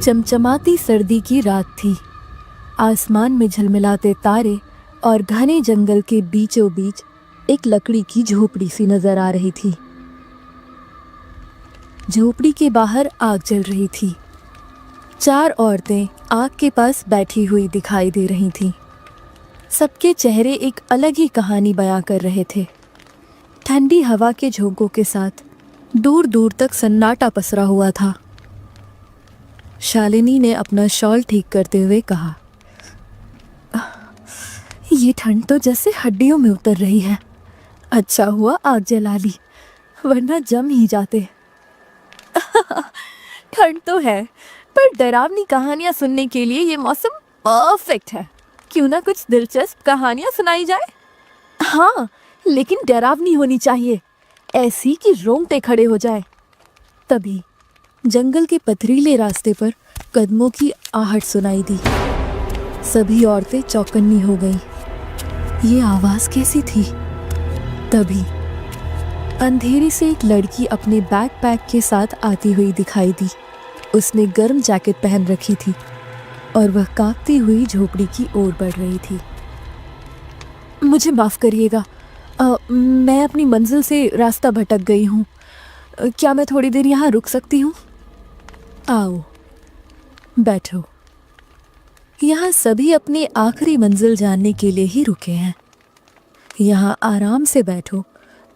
चमचमाती सर्दी की रात थी। आसमान में झलमिलाते तारे और घने जंगल के बीचों बीच एक लकड़ी की झोपड़ी सी नजर आ रही थी। झोपड़ी के बाहर आग जल रही थी। 4 औरतें आग के पास बैठी हुई दिखाई दे रही थीं। सबके चेहरे एक अलग ही कहानी बयां कर रहे थे। ठंडी हवा के झोंकों के साथ दूर दूर तक सन्नाटा पसरा हुआ था। शालिनी ने अपना शॉल ठीक करते हुए कहा, ये ठंड तो जैसे हड्डियों में उतर रही है। अच्छा हुआ आग जला ली, वरना जम ही जाते। ठंड तो है, पर डरावनी कहानियां सुनने के लिए ये मौसम परफेक्ट है। क्यों ना कुछ दिलचस्प कहानियां सुनाई जाए? हाँ, लेकिन डरावनी होनी चाहिए, ऐसी कि रोंगटे खड़े हो जाए। तभी जंगल के पथरीले रास्ते पर कदमों की आहट सुनाई दी। सभी औरतें चौकन्नी हो गईं। ये आवाज कैसी थी? तभी अंधेरे से एक लड़की अपने बैकपैक के साथ आती हुई दिखाई दी। उसने गर्म जैकेट पहन रखी थी और वह कांपती हुई झोपड़ी की ओर बढ़ रही थी। मुझे माफ करिएगा, मैं अपनी मंजिल से रास्ता भटक गई हूँ। क्या मैं थोड़ी देर यहाँ रुक सकती हूँ? आओ, बैठो। यहाँ सभी अपनी आखिरी मंजिल जानने के लिए ही रुके हैं। यहाँ आराम से बैठो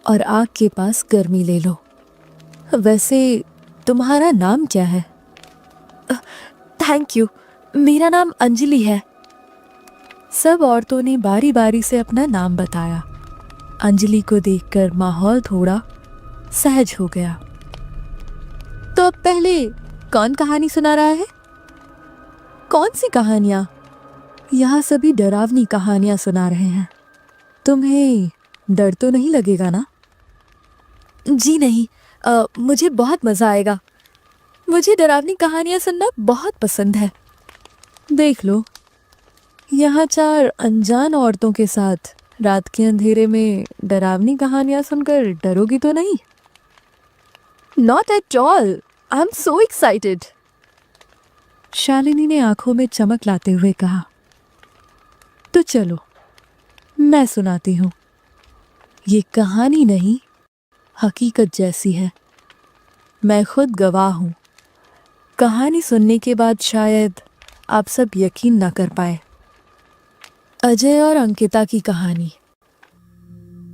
और आग के पास गर्मी ले लो। वैसे तुम्हारा नाम क्या है? थैंक यू, मेरा नाम अंजलि है। सब औरतों ने बारी बारी से अपना नाम बताया। अंजलि को देखकर माहौल थोड़ा सहज हो गया। तो अब पहले कौन कहानी सुना रहा है? कौन सी कहानियां? यहाँ सभी डरावनी कहानियां सुना रहे हैं। तुम्हें डर तो नहीं लगेगा ना? जी नहीं, मुझे बहुत मजा आएगा। मुझे डरावनी कहानियां सुनना बहुत पसंद है। देख लो, यहाँ 4 अनजान औरतों के साथ रात के अंधेरे में डरावनी कहानियां सुनकर डरोगी तो नहीं? Not at all. I'm so excited. Shalini ने आंखों में चमक लाते हुए कहा, तो चलो मैं सुनाती हूँ। ये कहानी नहीं, हकीकत जैसी है। मैं खुद गवाह हूँ। कहानी सुनने के बाद शायद आप सब यकीन ना कर पाए। अजय और अंकिता की कहानी।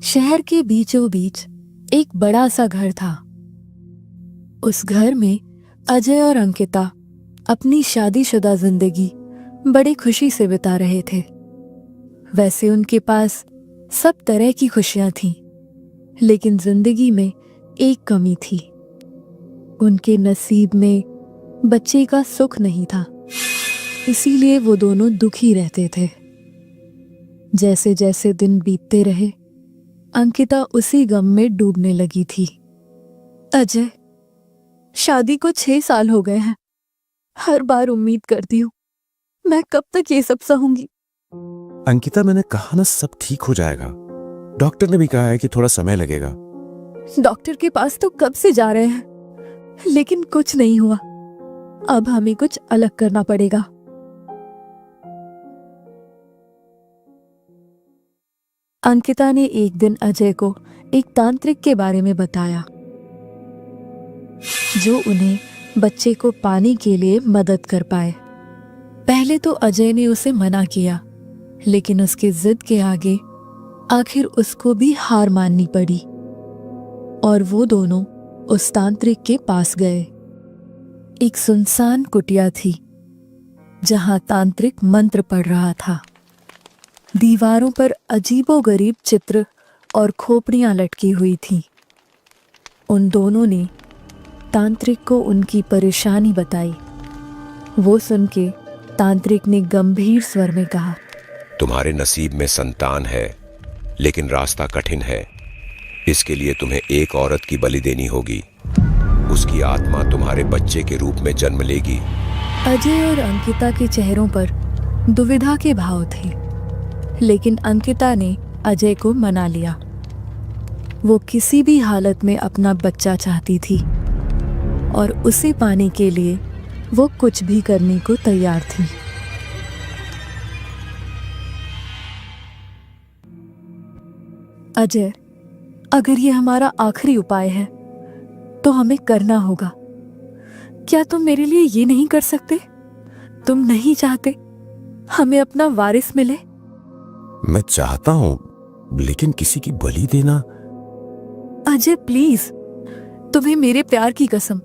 शहर के बीचों बीच एक बड़ा सा घर था। उस घर में अजय और अंकिता अपनी शादीशुदा जिंदगी बड़ी खुशी से बिता रहे थे। वैसे उनके पास सब तरह की खुशियां थीं, लेकिन जिंदगी में एक कमी थी। उनके नसीब में बच्चे का सुख नहीं था, इसीलिए वो दोनों दुखी रहते थे। जैसे जैसे दिन बीतते रहे, अंकिता उसी गम में डूबने लगी थी। अजय, शादी को 6 साल हो गए हैं। हर बार उम्मीद करती हूँ, मैं कब तक ये सब सहूंगी। अंकिता, मैंने कहा ना, सब ठीक हो जाएगा। डॉक्टर ने भी कहा है कि थोड़ा समय लगेगा। डॉक्टर के पास तो कब से जा रहे हैं, लेकिन कुछ नहीं हुआ। अब हमें कुछ अलग करना पड़ेगा। अंकिता ने एक दिन अजय को एक तांत्रिक के बारे में बताया, जो उन्हें बच्चे को पाने के लिए मदद कर पाए। पहले तो अजय ने उसे मना किया, लेकिन उसकी जिद के आगे आखिर उसको भी हार माननी पड़ी और वो दोनों उस तांत्रिक के पास गए। एक सुनसान कुटिया थी जहां तांत्रिक मंत्र पढ़ रहा था। दीवारों पर अजीबोगरीब चित्र और खोपड़ियां लटकी हुई थीं। उन दोनों ने तांत्रिक को उनकी परेशानी बताई। वो सुन के तांत्रिक ने गंभीर स्वर में कहा, तुम्हारे नसीब में संतान है, लेकिन रास्ता कठिन है। इसके लिए तुम्हें एक औरत की बलि देनी होगी। उसकी आत्मा तुम्हारे बच्चे के रूप में जन्म लेगी। अजय और अंकिता के चेहरों पर दुविधा के भाव थे, लेकिन अंकिता ने अजय को मना लिया। वो किसी भी हालत में अपना बच्चा चाहती थी और उसे पाने के लिए वो कुछ भी करने को तैयार थी। अजय, अगर ये हमारा आखिरी उपाय है तो हमें करना होगा। क्या तुम मेरे लिए ये नहीं कर सकते? तुम नहीं चाहते हमें अपना वारिस मिले? मैं चाहता हूं, लेकिन किसी की बलि देना। अजय प्लीज, तुम्हें मेरे प्यार की कसम,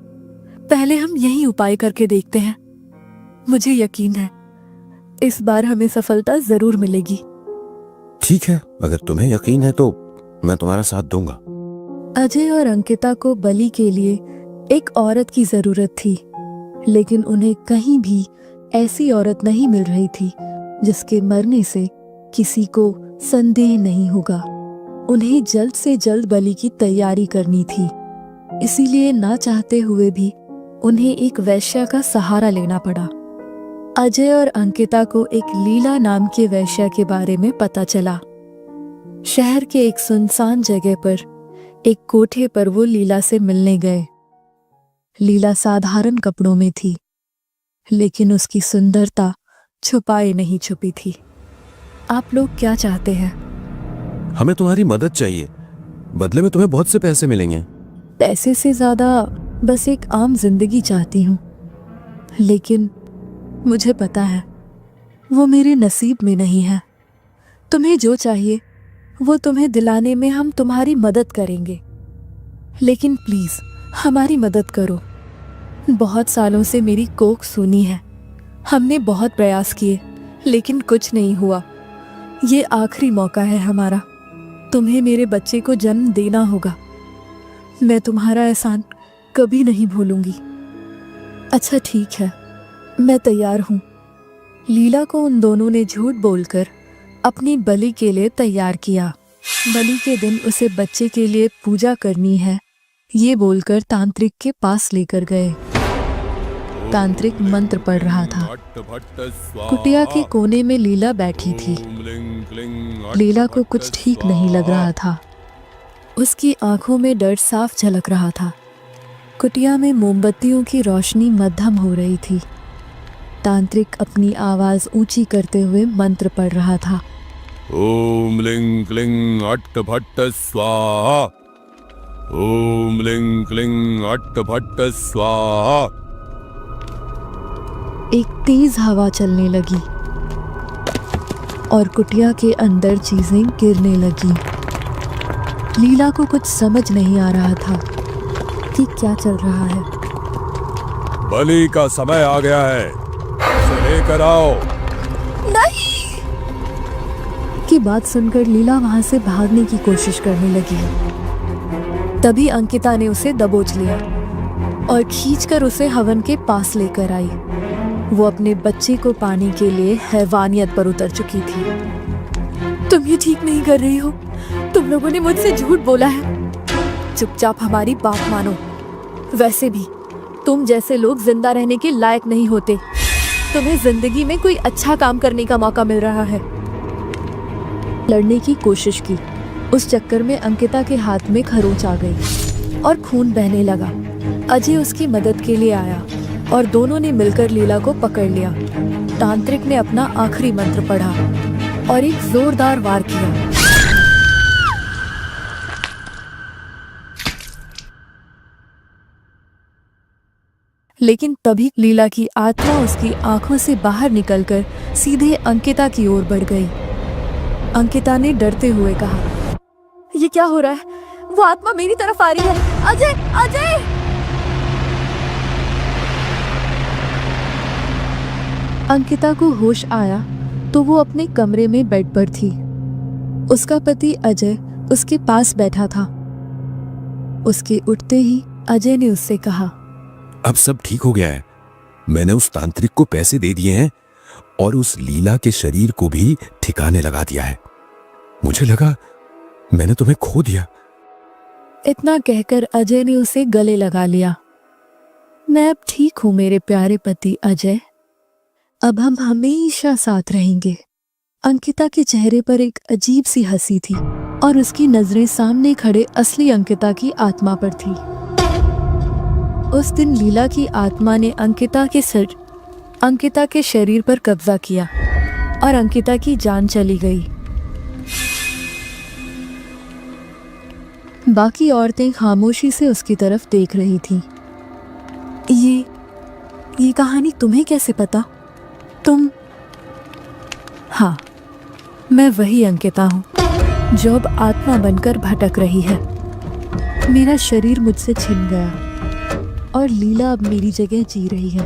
पहले हम यही उपाय करके देखते हैं। मुझे यकीन है इस बार हमें सफलता जरूर मिलेगी। ठीक है, अगर तुम्हें यकीन है तो मैं तुम्हारा साथ दूंगा। अजय और अंकिता को बलि के लिए एक औरत की जरूरत थी, लेकिन उन्हें कहीं भी ऐसी औरत नहीं मिल रही थी जिसके मरने से किसी को संदेह नहीं होगा। उन्हें जल्द से जल्द बलि की तैयारी करनी थी, इसीलिए ना चाहते हुए भी उन्हें एक वैश्या का सहारा लेना पड़ा। अजय और अंकिता को एक लीला नाम के वैश्या के बारे में पता चला। शहर के एक सुनसान जगह पर एक कोठे पर वो लीला से मिलने गए। लीला साधारण कपड़ों में थी, लेकिन उसकी सुंदरता छुपाए नहीं छुपी थी। आप लोग क्या चाहते हैं? हमें तुम्हारी मदद चाहिए, बदले में तुम्हें बहुत से पैसे मिलेंगे। पैसे से ज्यादा बस एक आम जिंदगी चाहती हूँ, लेकिन मुझे पता है वो मेरे नसीब में नहीं है। तुम्हें जो चाहिए वो तुम्हें दिलाने में हम तुम्हारी मदद करेंगे, लेकिन प्लीज हमारी मदद करो। बहुत सालों से मेरी कोख सूनी है, हमने बहुत प्रयास किए लेकिन कुछ नहीं हुआ। ये आखिरी मौका है हमारा, तुम्हें मेरे बच्चे को जन्म देना होगा। मैं तुम्हारा एहसान कभी नहीं भूलूंगी। अच्छा ठीक है, मैं तैयार हूँ। लीला को उन दोनों ने झूठ बोलकर अपनी बलि के लिए तैयार किया। बलि के दिन उसे बच्चे के लिए पूजा करनी है, ये बोलकर तांत्रिक के पास लेकर गए। तांत्रिक मंत्र पढ़ रहा था। कुटिया के कोने में लीला बैठी थी। लीला को कुछ ठीक नहीं लग रहा था। उसकी आंखों में डर साफ झलक रहा था। कुटिया में मोमबत्तियों की रोशनी मध्यम हो रही थी। तांत्रिक अपनी आवाज ऊंची करते हुए मंत्र पढ़ रहा था। ओम लिंग क्लिंग अट्ट भट्ट स्वाहा। ओम लिंग क्लिंग अट्ट भट्ट स्वाहा। एक तेज हवा चलने लगी और कुटिया के अंदर चीजें गिरने लगी। लीला को कुछ समझ नहीं आ रहा था कि क्या चल रहा है। बलि का समय आ गया है, उसे लेकर आओ। नहीं! की बात सुनकर लीला वहां से भागने की कोशिश करने लगी। तभी अंकिता ने उसे दबोच लिया और खींचकर उसे हवन के पास लेकर आई। वो अपने बच्चे को पाने के लिए हैवानियत पर उतर चुकी थी। तुम ये ठीक नहीं कर रही हो, तुम लोगों ने मुझसे झूठ बोला है। चुपचाप हमारी बात मानो। वैसे भी तुम जैसे लोग जिंदा रहने के लायक नहीं होते। तुम्हें जिंदगी में कोई अच्छा काम करने का मौका मिल रहा है। लड़ने की कोशिश की, उस चक्कर में अंकिता के हाथ में खरोंच आ गई और खून बहने लगा। अजय उसकी मदद के लिए आया और दोनों ने मिलकर लीला को पकड़ लिया। तांत्रिक ने अपना आखिरी मंत्र पढ़ा और एक जोरदार वार किया। लेकिन तभी लीला की आत्मा उसकी आंखों से बाहर निकलकर सीधे अंकिता की ओर बढ़ गई। अंकिता ने डरते हुए कहा, ये क्या हो रहा है? वो आत्मा मेरी तरफ आ रही है। अजय, अजय! अंकिता को होश आया तो वो अपने कमरे में बेड पर थी। उसका पति अजय उसके पास बैठा था। उसके उठते ही अजय ने उससे कहा, अब सब ठीक हो गया है। मैंने उस तांत्रिक को पैसे दे दिए हैं और उस लीला के शरीर को भी ठिकाने लगा दिया है। मुझे लगा मैंने तुम्हें खो दिया। इतना कहकर अजय ने उसे गले लगा लिया। मैं अब ठीक हूं मेरे प्यारे पति अजय, अब हम हमेशा साथ रहेंगे। अंकिता के चेहरे पर एक अजीब सी हंसी थी और उसकी नजरें सामने खड़े असली अंकिता की आत्मा पर थी। उस दिन लीला की आत्मा ने अंकिता के शरीर पर कब्जा किया और अंकिता की जान चली गई। बाकी औरतें खामोशी से उसकी तरफ देख रही थीं। ये कहानी तुम्हें कैसे पता? तुम? हाँ, मैं वही अंकिता हूँ जो अब आत्मा बनकर भटक रही है। मेरा शरीर मुझसे छिन गया और लीला अब मेरी जगह जी रही है।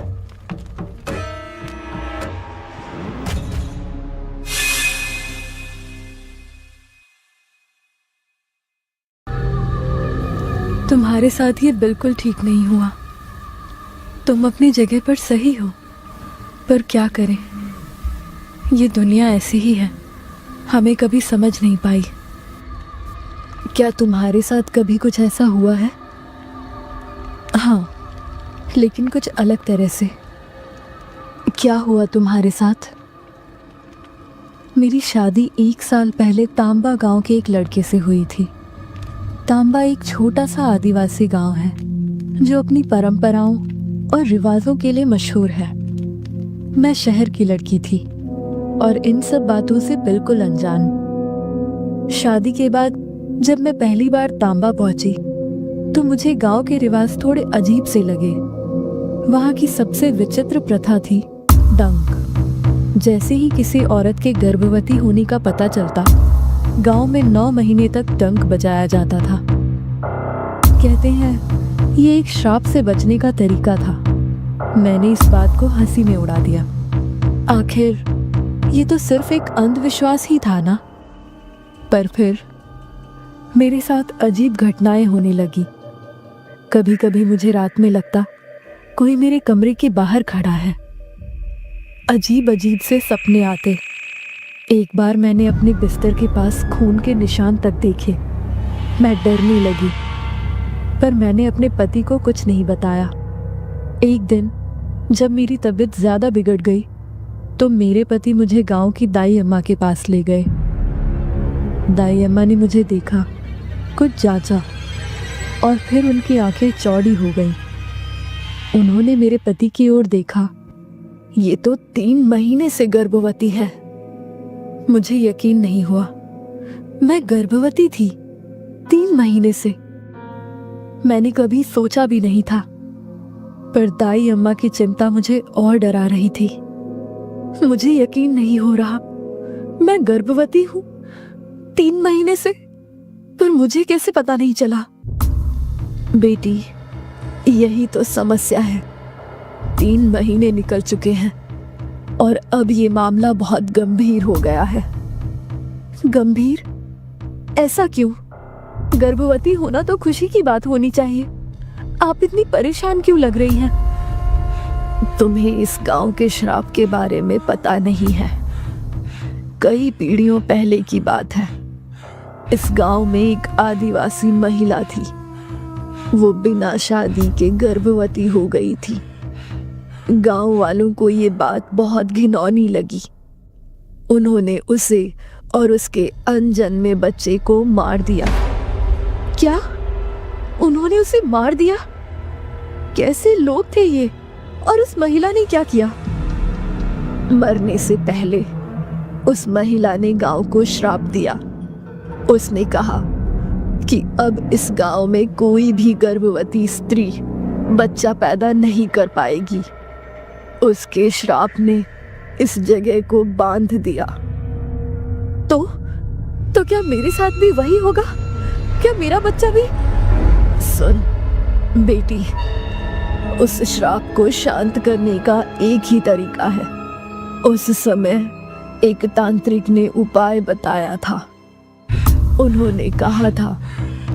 तुम्हारे साथ ये बिल्कुल ठीक नहीं हुआ। तुम अपनी जगह पर सही हो, पर क्या करें, ये दुनिया ऐसी ही है, हमें कभी समझ नहीं पाई। क्या तुम्हारे साथ कभी कुछ ऐसा हुआ है? हाँ, लेकिन कुछ अलग तरह से। क्या हुआ तुम्हारे साथ? मेरी शादी 1 साल पहले तांबा गांव के एक लड़के से हुई थी। तांबा एक छोटा सा आदिवासी गांव है जो अपनी परंपराओं और रिवाजों के लिए मशहूर है। मैं शहर की लड़की थी और इन सब बातों से बिल्कुल अनजान। शादी के बाद जब मैं पहली बार तांबा पहुंची तो मुझे गांव के रिवाज थोड़े अजीब से लगे। वहां की सबसे विचित्र प्रथा थी डंक। जैसे ही किसी औरत के गर्भवती होने का पता चलता, गांव में 9 महीने तक डंक बजाया जाता था। कहते हैं ये एक श्राप से बचने का तरीका था। मैंने इस बात को हंसी में उड़ा दिया। आखिर ये तो सिर्फ एक अंधविश्वास ही था ना। पर फिर मेरे साथ अजीब घटनाएं होने लगी। कभी कभी मुझे रात में लगता कोई मेरे कमरे के बाहर खड़ा है। अजीब अजीब से सपने आते। एक बार मैंने अपने बिस्तर के पास खून के निशान तक देखे। मैं डरने लगी, पर मैंने अपने पति को कुछ नहीं बताया। एक दिन जब मेरी तबीयत ज्यादा बिगड़ गई तो मेरे पति मुझे गांव की दाई अम्मा के पास ले गए। दाई अम्मा ने मुझे देखा, कुछ जांचा और फिर उनकी आंखें चौड़ी हो गईं। उन्होंने मेरे पति की ओर देखा। ये तो 3 महीने से गर्भवती है। मुझे यकीन नहीं हुआ। मैं गर्भवती थी 3 महीने से। मैंने कभी सोचा भी नहीं था, पर दाई अम्मा की चिंता मुझे और डरा रही थी। मुझे यकीन नहीं हो रहा, मैं गर्भवती हूँ 3 महीने से, पर मुझे कैसे पता नहीं चला। बेटी, यही तो समस्या है। 3 महीने निकल चुके हैं और अब ये मामला बहुत गंभीर हो गया है। गंभीर? ऐसा क्यों? गर्भवती होना तो खुशी की बात होनी चाहिए। आप इतनी परेशान क्यों लग रही हैं? तुम्हें इस गांव के श्राप के बारे में पता नहीं है। कई पीढ़ियों पहले की बात है। इस गांव में एक आदिवासी महिला थी। वो बिना शादी के गर्भवती हो गई थी। गांव वालों को ये बात बहुत घिनौनी लगी। उन्होंने उसे और उसके अनजन्मे बच्चे को मार दिया। क्या? उन्होंने उसे मार दिया? कैसे लोग थे ये? और उस महिला ने क्या किया? मरने से पहले उस महिला ने गांव को श्राप दिया। उसने कहा कि अब इस गांव में कोई भी गर्भवती स्त्री बच्चा पैदा नहीं कर पाएगी। उसके श्राप ने इस जगह को बांध दिया। तो क्या मेरे साथ भी वही होगा? क्या मेरा बच्चा भी? सुन बेटी, उस श्राप को शांत करने का एक ही तरीका है। उस समय एक तांत्रिक ने उपाय बताया था। उन्होंने कहा था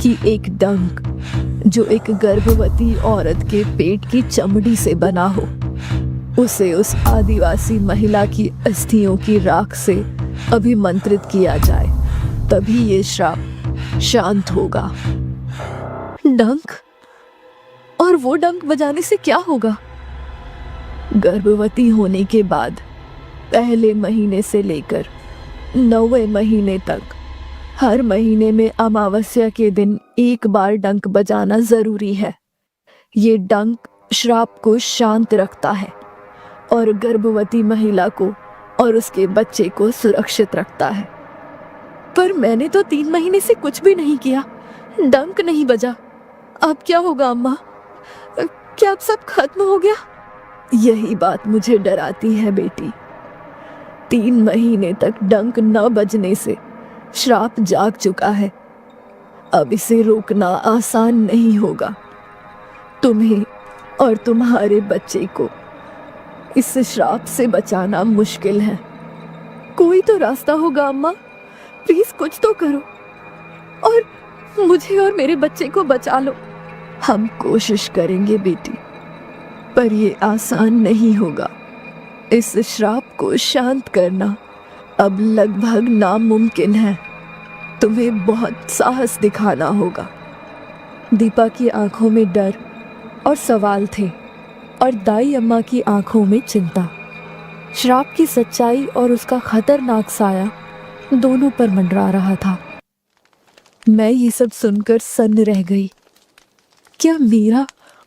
कि एक डंक जो एक गर्भवती औरत के पेट की चमड़ी से बना हो, उसे उस आदिवासी महिला की अस्थियों की राख से अभिमंत्रित किया जाए, तभी ये श्राप शांत होगा। डंक? और वो डंक बजाने से क्या होगा? गर्भवती होने के बाद पहले महीने से लेकर 9वें महीने तक हर महीने में अमावस्या के दिन एक बार डंक बजाना जरूरी है। ये डंक श्राप को शांत रखता है और गर्भवती महिला को और उसके बच्चे को सुरक्षित रखता है। पर मैंने तो 3 महीने से कुछ भी नहीं किया, डंक नहीं बजा। अब क्या होगा अम्मा? क्या अब सब खत्म हो गया? यही बात मुझे डराती है बेटी। 3 महीने तक डंक न बजने से श्राप जाग चुका है। अब इसे रोकना आसान नहीं होगा। तुम्हें और तुम्हारे बच्चे को इस श्राप से बचाना मुश्किल है। कोई तो रास्ता होगा अम्मा, प्लीज कुछ तो करो और मुझे और मेरे बच्चे को बचा लो। हम कोशिश करेंगे बेटी, पर ये आसान नहीं होगा। इस श्राप को शांत करना अब लगभग नामुमकिन है। तुम्हें बहुत साहस दिखाना होगा। दीपा की आंखों में डर और सवाल थे और दाई अम्मा की आंखों में चिंता। श्राप की सच्चाई और उसका खतरनाक साया दोनों पर मंडरा रहा था। मैं ये सब सुनकर सन्न रह गई। क्या मेरा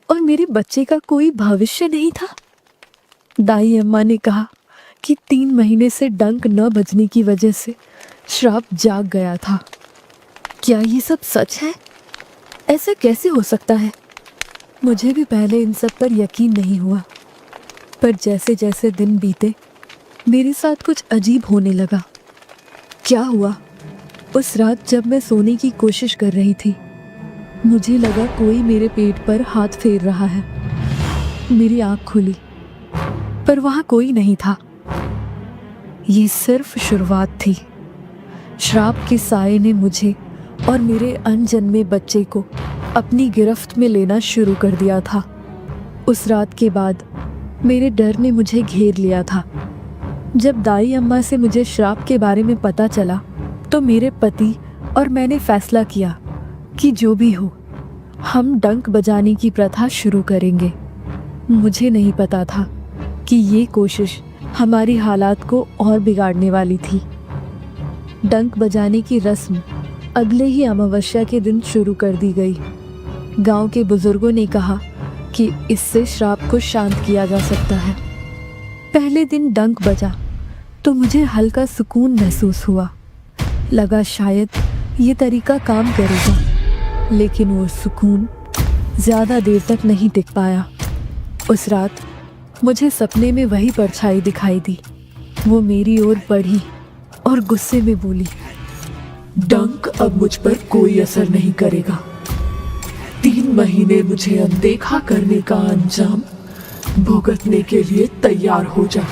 और मेरे बच्चे का कोई भविष्य नहीं था? दाई अम्मा ने कहा कि 3 महीने से डंक न बजने की वजह से श्राप जाग गया था। क्या ये सब सच है? ऐसा कैसे हो सकता है? मुझे भी पहले इन सब पर यकीन नहीं हुआ, पर जैसे जैसे दिन बीते मेरे साथ कुछ अजीब होने लगा। क्या हुआ? उस रात जब मैं सोने की कोशिश कर रही थी, मुझे लगा कोई मेरे पेट पर हाथ फेर रहा है। मेरी आंख खुली, पर वहां कोई नहीं था। ये सिर्फ शुरुआत थी। श्राप के साये ने मुझे और मेरे अनजन्मे बच्चे को अपनी गिरफ्त में लेना शुरू कर दिया था। उस रात के बाद मेरे डर ने मुझे घेर लिया था। जब दाई अम्मा से मुझे श्राप के बारे में पता चला तो मेरे पति और मैंने फैसला किया कि जो भी हो, हम डंक बजाने की प्रथा शुरू करेंगे। मुझे नहीं पता था कि ये कोशिश हमारी हालात को और बिगाड़ने वाली थी। डंक बजाने की रस्म अगले ही अमावस्या के दिन शुरू कर दी गई। गांव के बुजुर्गों ने कहा कि इससे श्राप को शांत किया जा सकता है। पहले दिन डंक बजा तो मुझे हल्का सुकून महसूस हुआ। लगा शायद ये तरीका काम करेगा, लेकिन वो सुकून ज़्यादा देर तक नहीं टिक पाया। उस रात मुझे सपने में वही परछाई दिखाई दी। वो मेरी ओर बढ़ी और गुस्से में बोली, डंक अब मुझ पर कोई असर नहीं करेगा। 3 महीने मुझे अनदेखा करने का अंजाम भुगतने के लिए तैयार हो जा।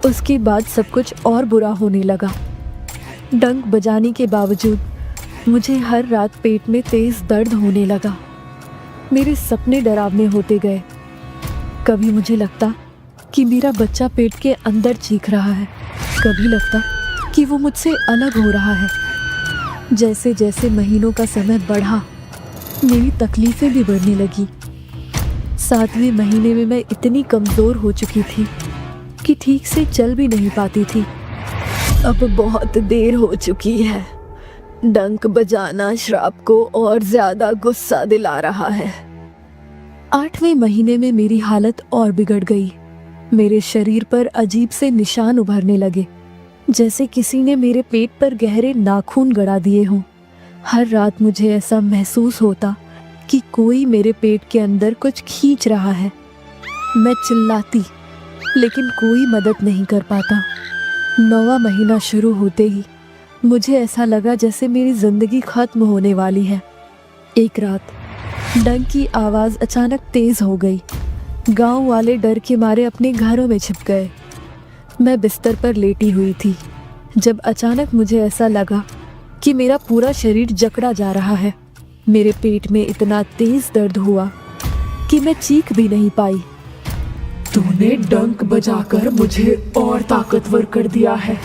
उसके बाद सब कुछ और बुरा होने लगा। डंक बजाने के बावजूद मुझे हर रात पेट में तेज दर्द होने लगा। मेरे सपने डरावने होते गए। कभी मुझे लगता कि मेरा बच्चा पेट के अंदर चीख रहा है, कभी लगता कि वो मुझसे अलग हो रहा है। जैसे जैसे महीनों का समय बढ़ा, मेरी तकलीफें भी बढ़ने लगी। 7वें महीने में मैं इतनी कमज़ोर हो चुकी थी कि ठीक से चल भी नहीं पाती थी। अब बहुत देर हो चुकी है। डंक बजाना श्राप को और ज़्यादा गुस्सा दिला रहा है। 8वें महीने में मेरी हालत और बिगड़ गई। मेरे शरीर पर अजीब से निशान उभरने लगे, जैसे किसी ने मेरे पेट पर गहरे नाखून गड़ा दिए हों। हर रात मुझे ऐसा महसूस होता कि कोई मेरे पेट के अंदर कुछ खींच रहा है। मैं चिल्लाती, लेकिन कोई मदद नहीं कर पाता। 9वां महीना शुरू होते ही मुझे ऐसा लगा जैसे मेरी जिंदगी खत्म होने वाली है। एक रात डंक की आवाज़ अचानक तेज हो गई। गांव वाले डर के मारे अपने घरों में छिप गए। मैं बिस्तर पर लेटी हुई थी जब अचानक मुझे ऐसा लगा कि मेरा पूरा शरीर जकड़ा जा रहा है। मेरे पेट में इतना तेज दर्द हुआ कि मैं चीख भी नहीं पाई। तूने डंक बजाकर मुझे और ताकतवर कर दिया है।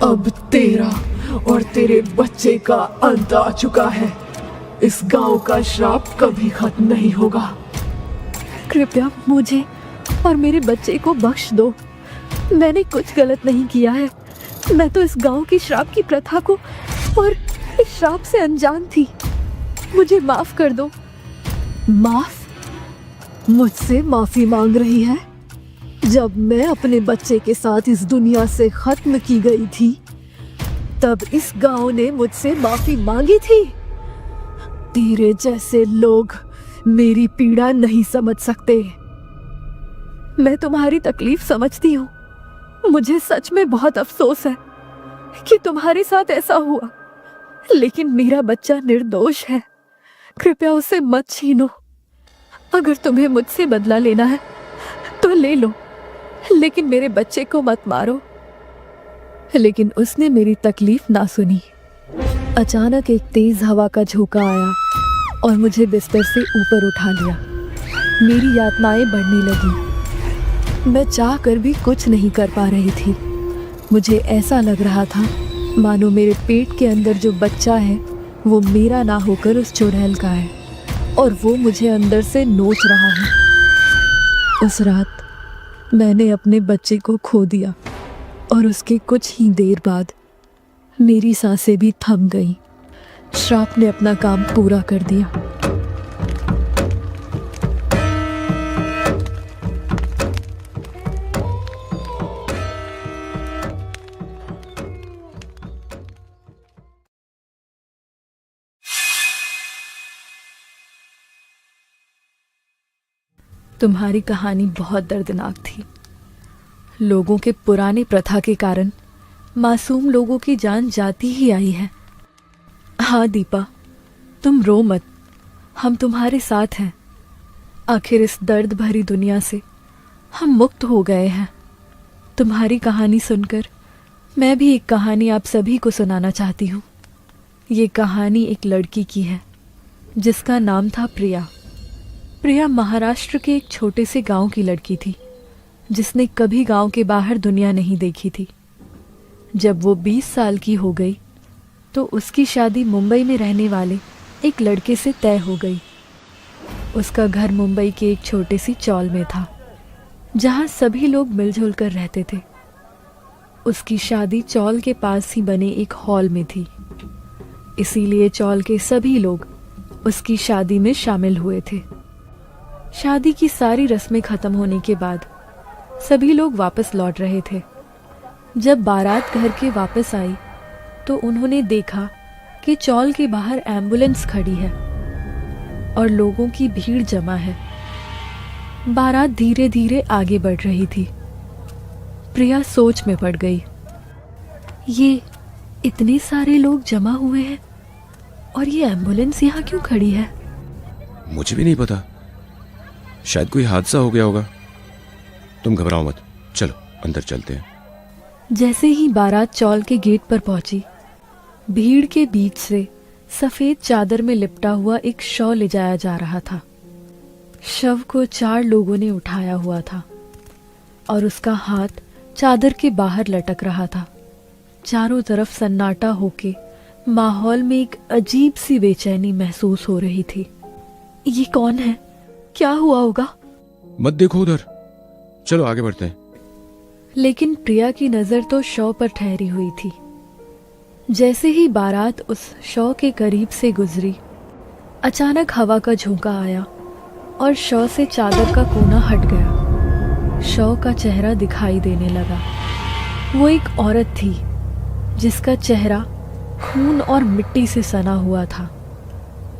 अब तेरा और तेरे बच्चे का अंत आ चुका है। इस गांव का श्राप कभी खत्म नहीं होगा। कृपया मुझे और मेरे बच्चे को बख्श दो। मैंने कुछ गलत नहीं किया है। मैं तो इस गांव की श्राप की प्रथा को और इस श्राप से अनजान थी। मुझे माफ कर दो। माफ? मुझसे माफी मांग रही है? जब मैं अपने बच्चे के साथ इस दुनिया से खत्म की गई थी, तब इस गांव ने मुझसे माफी मांगी थी। तेरे जैसे लोग मेरी पीड़ा नहीं समझ सकते। मैं तुम्हारी तकलीफ समझती हूँ। मुझे सच में बहुत अफसोस है कि तुम्हारे साथ ऐसा हुआ, लेकिन मेरा बच्चा निर्दोष है। कृपया उसे मत छीनो। अगर तुम्हें मुझसे बदला लेना है तो ले लो, लेकिन मेरे बच्चे को मत मारो। लेकिन उसने मेरी तकलीफ ना सुनी। अचानक एक तेज हवा का झोंका आया और मुझे बिस्तर से ऊपर उठा लिया। मेरी यातनाएं बढ़ने लगी। मैं चाह कर भी कुछ नहीं कर पा रही थी। मुझे ऐसा लग रहा था मानो मेरे पेट के अंदर जो बच्चा है वो मेरा ना होकर उस चुड़ैल का है और वो मुझे अंदर से नोच रहा है। उस रात मैंने अपने बच्चे को खो दिया और उसके कुछ ही देर बाद मेरी सांसें भी थम गईं। श्राप ने अपना काम पूरा कर दिया। तुम्हारी कहानी बहुत दर्दनाक थी। लोगों के पुराने प्रथा के कारण मासूम लोगों की जान जाती ही आई है। हाँ दीपा, तुम रो मत, हम तुम्हारे साथ हैं। आखिर इस दर्द भरी दुनिया से हम मुक्त हो गए हैं। तुम्हारी कहानी सुनकर मैं भी एक कहानी आप सभी को सुनाना चाहती हूँ। ये कहानी एक लड़की की है जिसका नाम था प्रिया। प्रिया महाराष्ट्र के एक छोटे से गांव की लड़की थी जिसने कभी गांव के बाहर दुनिया नहीं देखी थी। जब वो 20 साल की हो गई तो उसकी शादी मुंबई में रहने वाले एक लड़के से तय हो गई। उसका घर मुंबई के एक छोटे सी चौल में था जहां सभी लोग मिलजुल कर रहते थे। उसकी शादी चौल के पास ही बने एक हॉल में थी, इसीलिए चौल के सभी लोग उसकी शादी में शामिल हुए थे। शादी की सारी रस्में खत्म होने के बाद सभी लोग वापस लौट रहे थे। जब बारात घर के वापस आई तो उन्होंने देखा कि चौल के बाहर एम्बुलेंस खड़ी है और लोगों की भीड़ जमा है। बारात धीरे धीरे आगे बढ़ रही थी। प्रिया सोच में पड़ गई। ये इतने सारे लोग जमा हुए हैं और ये एम्बुलेंस यहाँ क्यों खड़ी है? मुझे भी नहीं पता, शायद कोई हादसा हो गया होगा। तुम घबराओ मत, चलो अंदर चलते हैं। जैसे ही बारात चौल के गेट पर पहुंची, भीड़ के बीच से सफेद चादर में लिपटा हुआ एक शव ले जाया जा रहा था। शव को 4 लोगों ने उठाया हुआ था और उसका हाथ चादर के बाहर लटक रहा था। चारों तरफ सन्नाटा होके माहौल में एक अजीब सी बेचैनी महसूस हो रही थी। ये कौन है? क्या हुआ होगा? मत देखो उधर, चलो आगे बढ़ते हैं। लेकिन प्रिया की नजर तो शव पर ठहरी हुई थी। जैसे ही बारात उस शव के करीब से गुजरी, अचानक हवा का झोंका आया और शव से चादर का कोना हट गया। शव का चेहरा दिखाई देने लगा। वो एक औरत थी जिसका चेहरा खून और मिट्टी से सना हुआ था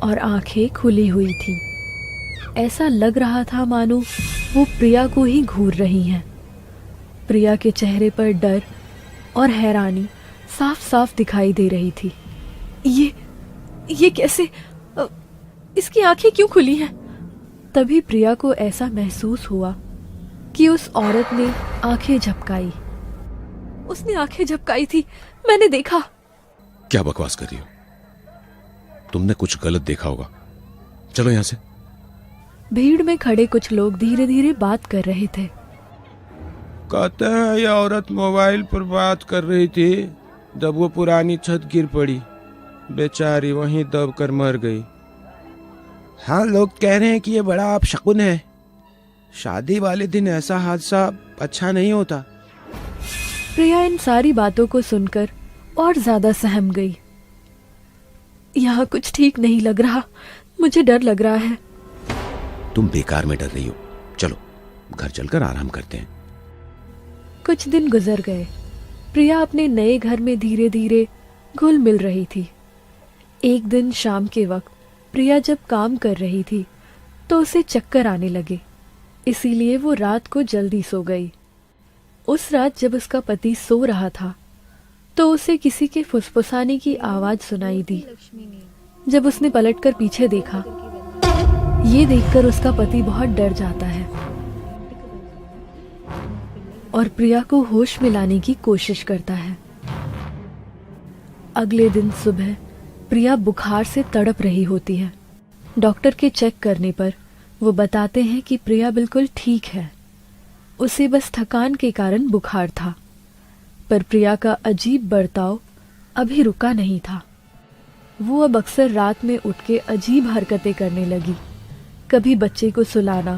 और आंखें खुली हुई थी। ऐसा लग रहा था मानो वो प्रिया को ही घूर रही हैं। प्रिया के चेहरे पर डर और हैरानी साफ साफ दिखाई दे रही थी। ये कैसे? इसकी आंखें क्यों खुली हैं? तभी प्रिया को ऐसा महसूस हुआ कि उस औरत ने आंखें झपकाई। उसने आंखें झपकाई थी, मैंने देखा। क्या बकवास कर रही हो? तुमने कुछ गलत देखा होगा, चलो यहां से। भीड़ में खड़े कुछ लोग धीरे धीरे बात कर रहे थे। कहते हैं यह औरत मोबाइल पर बात कर रही थी जब वो पुरानी छत गिर पड़ी, बेचारी वहीं दब कर मर गई। हाँ, लोग कह रहे हैं कि ये बड़ा अपशकुन है। शादी वाले दिन ऐसा हादसा अच्छा नहीं होता। प्रिया इन सारी बातों को सुनकर और ज्यादा सहम गई। यहाँ कुछ ठीक नहीं लग रहा, मुझे डर लग रहा है। तुम बेकार में डर रही हो, चलो घर चलकर आराम करते हैं। कुछ दिन गुजर गए। प्रिया अपने नए घर में धीरे धीरे घुल मिल रही थी। एक दिन शाम के वक्त प्रिया जब काम कर रही थी तो उसे चक्कर आने लगे, इसीलिए वो रात को जल्दी सो गई। उस रात जब उसका पति सो रहा था तो उसे किसी के फुसफुसाने की आवाज सुनाई दी। जब उसने पलटकर पीछे देखा, ये देखकर उसका पति बहुत डर जाता है और प्रिया को होश में लाने की कोशिश करता है। अगले दिन सुबह प्रिया बुखार से तड़प रही होती है। डॉक्टर के चेक करने पर वो बताते हैं कि प्रिया बिल्कुल ठीक है, उसे बस थकान के कारण बुखार था। पर प्रिया का अजीब बर्ताव अभी रुका नहीं था। वो अब अक्सर रात में उठ के अजीब हरकतें करने लगी। कभी बच्चे को सुलाना,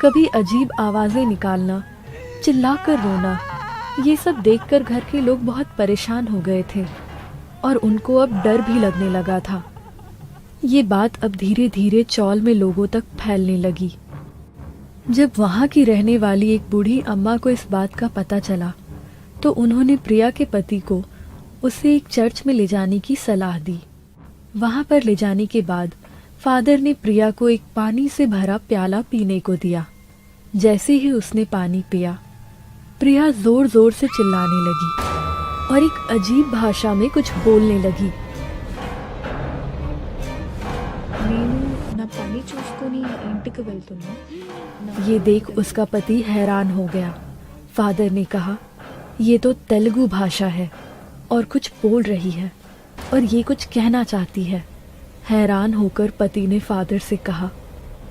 कभी अजीब आवाजें निकालना, चिल्लाकर रोना। ये सब देखकर घर के लोग बहुत परेशान हो गए थे और उनको अब डर भी लगने लगा था। ये बात अब धीरे धीरे चौल में लोगों तक फैलने लगी। जब वहां की रहने वाली एक बूढ़ी अम्मा को इस बात का पता चला तो उन्होंने प्रिया के पति को उसे एक चर्च में ले जाने की सलाह दी। वहां पर ले जाने के बाद फादर ने प्रिया को एक पानी से भरा प्याला पीने को दिया। जैसे ही उसने पानी पिया, प्रिया जोर जोर से चिल्लाने लगी और एक अजीब भाषा में कुछ बोलने लगी। ये देख उसका पति हैरान हो गया। फादर ने कहा, ये तो तेलुगु भाषा है और कुछ बोल रही है और ये कुछ कहना चाहती है। हैरान होकर पति ने फादर से कहा,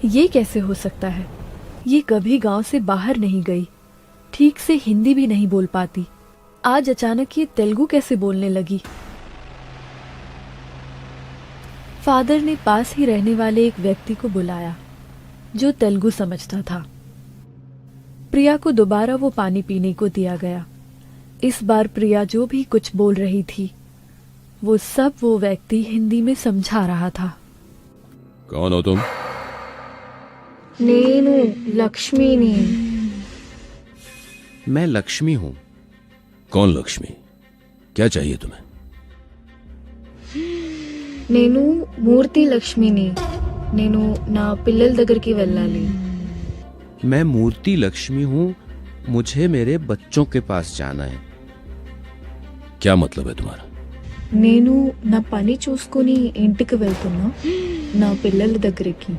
ये कैसे हो सकता है? ये कभी गांव से बाहर नहीं गई, ठीक से हिंदी भी नहीं बोल पाती, आज अचानक ये तेलुगु कैसे बोलने लगी? फादर ने पास ही रहने वाले एक व्यक्ति को बुलाया जो तेलुगु समझता था। प्रिया को दोबारा वो पानी पीने को दिया गया। इस बार प्रिया जो भी कुछ बोल रही थी वो सब वो व्यक्ति हिंदी में समझा रहा था। कौन हो तुम? नेनु लक्ष्मीनी। मैं लक्ष्मी हूं। कौन लक्ष्मी? क्या चाहिए तुम्हें? నేను మూర్తి లక్ష్మిని. నేను నా పిల్లల దగ్గరికి వెళ్ళాలి. मैं मूर्ति लक्ष्मी हूं, मुझे मेरे बच्चों के पास जाना है। क्या मतलब है तुम्हारा? నేను నా పని చూసుకొని ఇంటికి వెళ్తున్నా, నా పిల్లల దగ్గరికి.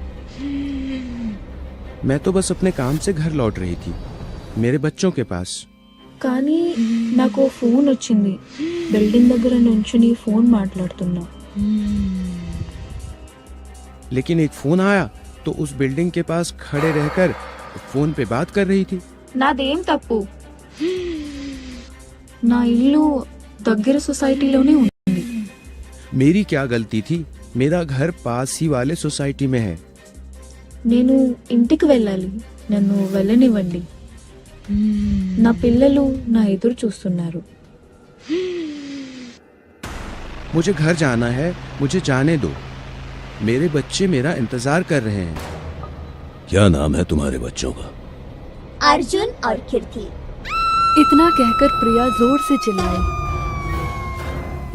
मैं तो बस अपने काम से घर लौट रही थी, मेरे बच्चों के पास। కానీ నాకు ఫోన్ వచ్చింది. బిల్డింగ్ దగ్గర నుంచుని ఫోన్ మాట్లాడుతున్నా. लेकिन एक फोन आया तो उस बिल्डिंग के पास खड़े रहकर फोन पे बात कर रही थी। నాదేం తప్పు? నా ఇల్లు దగ్గర సొసైటీలోనే ఉంది. मेरी क्या गलती थी? मेरा घर पास ही वाले सोसाइटी में है। నేను ఇంటికి వెళ్ళాలి, నన్ను వెళ్ళనివ్వండి. నా పిల్లలు నా ఎదురు చూస్తున్నారు. मुझे घर जाना है, मुझे जाने दो। मेरे बच्चे मेरा इंतजार कर रहे हैं। क्या नाम है तुम्हारे बच्चों का? अर्जुन और कीर्ति। इतना कहकर प्रिया जोर से चिल्लाई।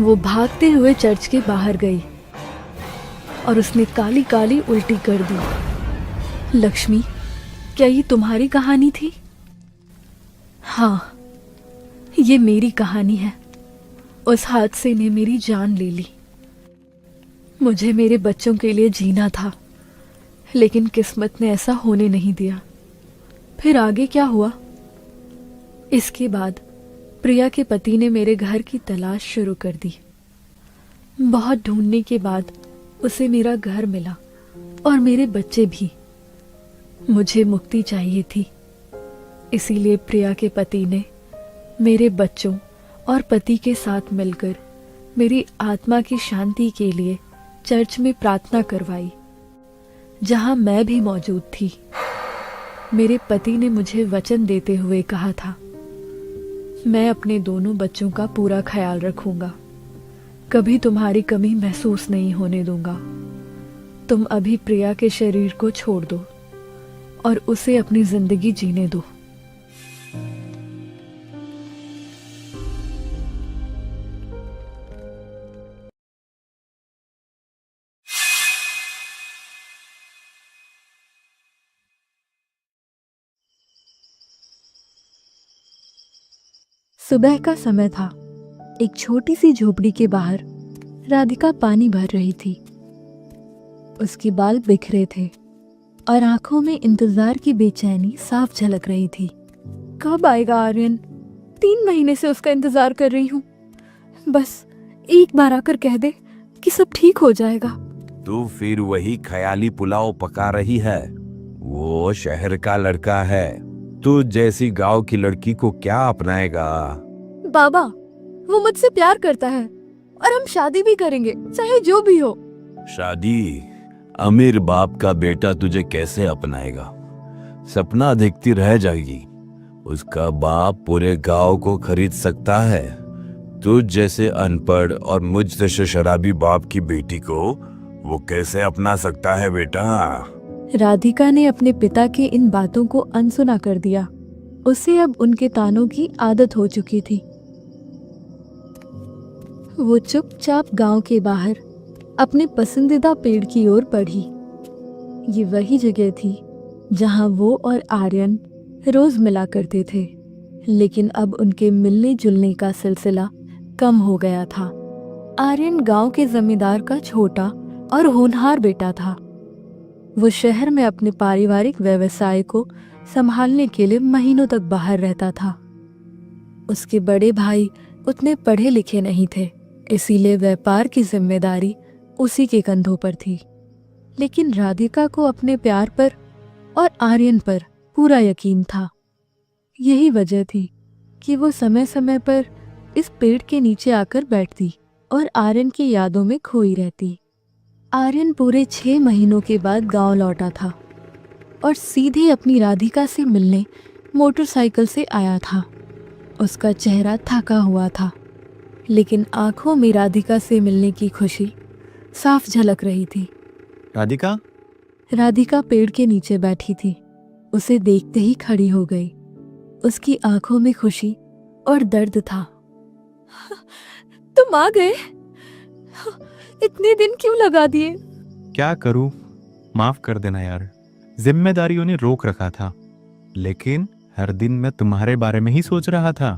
वो भागते हुए चर्च के बाहर गई और उसने काली काली उल्टी कर दी। लक्ष्मी, क्या ये तुम्हारी कहानी थी? हाँ, ये मेरी कहानी है। उस हादसे ने मेरी जान ले ली। मुझे मेरे बच्चों के लिए जीना था, लेकिन किस्मत ने ऐसा होने नहीं दिया। फिर आगे क्या हुआ? इसके बाद प्रिया के पति ने मेरे घर की तलाश शुरू कर दी। बहुत ढूंढने के बाद उसे मेरा घर मिला और मेरे बच्चे भी। मुझे मुक्ति चाहिए थी, इसीलिए प्रिया के पति ने मेरे बच्चों और पति के साथ मिलकर मेरी आत्मा की शांति के लिए चर्च में प्रार्थना करवाई, जहां मैं भी मौजूद थी। मेरे पति ने मुझे वचन देते हुए कहा था, मैं अपने दोनों बच्चों का पूरा ख्याल रखूंगा। कभी तुम्हारी कमी महसूस नहीं होने दूंगा। तुम अभी प्रिया के शरीर को छोड़ दो और उसे अपनी जिंदगी जीने दो। सुबह का समय था। एक छोटी सी झोपड़ी के बाहर राधिका पानी भर रही थी। उसके बाल बिखरे थे और आंखों में इंतजार की बेचैनी साफ झलक रही थी। कब आएगा आर्यन? 3 महीने से उसका इंतजार कर रही हूँ। बस एक बार आकर कह दे कि सब ठीक हो जाएगा। तू फिर वही ख्याली पुलाव पका रही है। वो शहर का लड़का है, तू जैसी गांव की लड़की को क्या अपनाएगा? बाबा, वो मुझसे प्यार करता है और हम शादी भी करेंगे, चाहे जो भी हो। शादी? अमीर बाप का बेटा तुझे कैसे अपनाएगा? सपना देखती रह जाएगी। उसका बाप पूरे गांव को खरीद सकता है। तुझ जैसे अनपढ़ और मुझ जैसे शराबी बाप की बेटी को वो कैसे अपना सकता है बेटा? राधिका ने अपने पिता के इन बातों को अनसुना कर दिया। उसे अब उनके तानों की आदत हो चुकी थी। वो चुपचाप गांव के बाहर अपने पसंदीदा पेड़ की ओर बढ़ी। ये वही जगह थी जहां वो और आर्यन रोज मिला करते थे, लेकिन अब उनके मिलने जुलने का सिलसिला कम हो गया था। आर्यन गांव के जमींदार का छोटा और होनहार बेटा था। वो शहर में अपने पारिवारिक व्यवसाय को संभालने के लिए महीनों तक बाहर रहता था। उसके बड़े भाई उतने पढ़े लिखे नहीं थे, इसीलिए व्यापार की जिम्मेदारी उसी के कंधों पर थी। लेकिन राधिका को अपने प्यार पर और आर्यन पर पूरा यकीन था। यही वजह थी कि वो समय समय पर इस पेड़ के नीचे आकर बैठती और आर्यन की यादों में खोई रहती। आर्यन पूरे 6 महीनों के बाद गांव लौटा था और सीधे अपनी राधिका से मिलने मोटरसाइकिल से आया था। उसका चेहरा थका हुआ था, लेकिन आंखों में राधिका से मिलने की खुशी साफ झलक रही थी। राधिका? राधिका पेड़ के नीचे बैठी थी। उसे देखते ही खड़ी हो गई। उसकी आंखों में खुशी और दर्द था। तुम आ गए? इतने दिन क्यों लगा दिए? क्या करूं? माफ कर देना यार, जिम्मेदारियों ने रोक रखा था। लेकिन हर दिन मैं तुम्हारे बारे में ही सोच रहा था।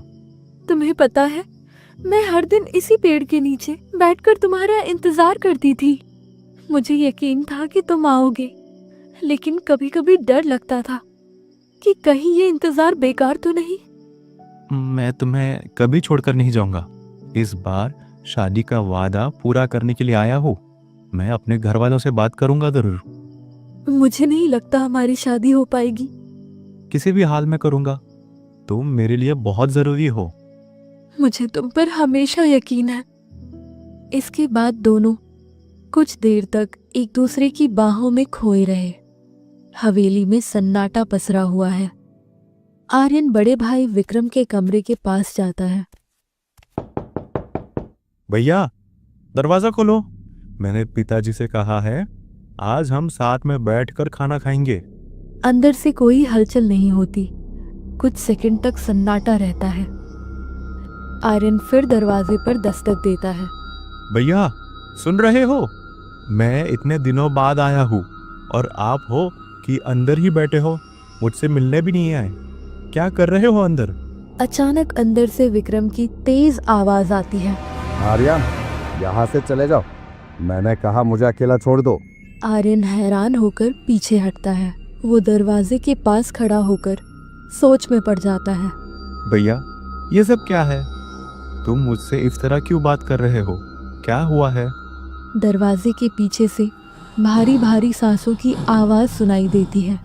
तुम्हें पता है, मैं हर दिन इसी पेड़ के नीचे बैठकर तुम्हारा इंतजार करती थी। मुझे यकीन था कि तुम आओगे, लेकिन कभी कभी डर लगता था कि कहीं ये इंतजार बेकार तो नहीं। मैं तुम्हें कभी छोड़कर नहीं जाऊंगा। इस बार शादी का वादा पूरा करने के लिए आया हूँ। मैं अपने घर वालों से बात करूंगा जरूर। मुझे नहीं लगता हमारी शादी हो पाएगी। किसी भी हाल में करूंगा। तुम मेरे लिए बहुत जरूरी हो। मुझे तुम पर हमेशा यकीन है। इसके बाद दोनों कुछ देर तक एक दूसरे की बाहों में खोए रहे। हवेली में सन्नाटा पसरा हुआ है। आर्यन बड़े भाई विक्रम के कमरे के पास जाता है। भैया, दरवाजा खोलो। मैंने पिताजी से कहा है आज हम साथ में बैठकर खाना खाएंगे। अंदर से कोई हलचल नहीं होती। कुछ सेकंड तक सन्नाटा रहता है। आर्यन फिर दरवाजे पर दस्तक देता है। भैया, सुन रहे हो? मैं इतने दिनों बाद आया हूँ और आप हो कि अंदर ही बैठे हो, मुझसे मिलने भी नहीं आए। क्या कर रहे हो अंदर? अचानक अंदर से विक्रम की तेज आवाज आती है। आर्यन, यहाँ से चले जाओ। मैंने कहा मुझे अकेला छोड़ दो। आर्यन हैरान होकर पीछे हटता है। वो दरवाजे के पास खड़ा होकर सोच में पड़ जाता है। भैया, ये सब क्या है? तुम मुझसे इस तरह क्यों बात कर रहे हो? क्या हुआ है? दरवाजे के पीछे से भारी भारी सांसों की आवाज सुनाई देती है।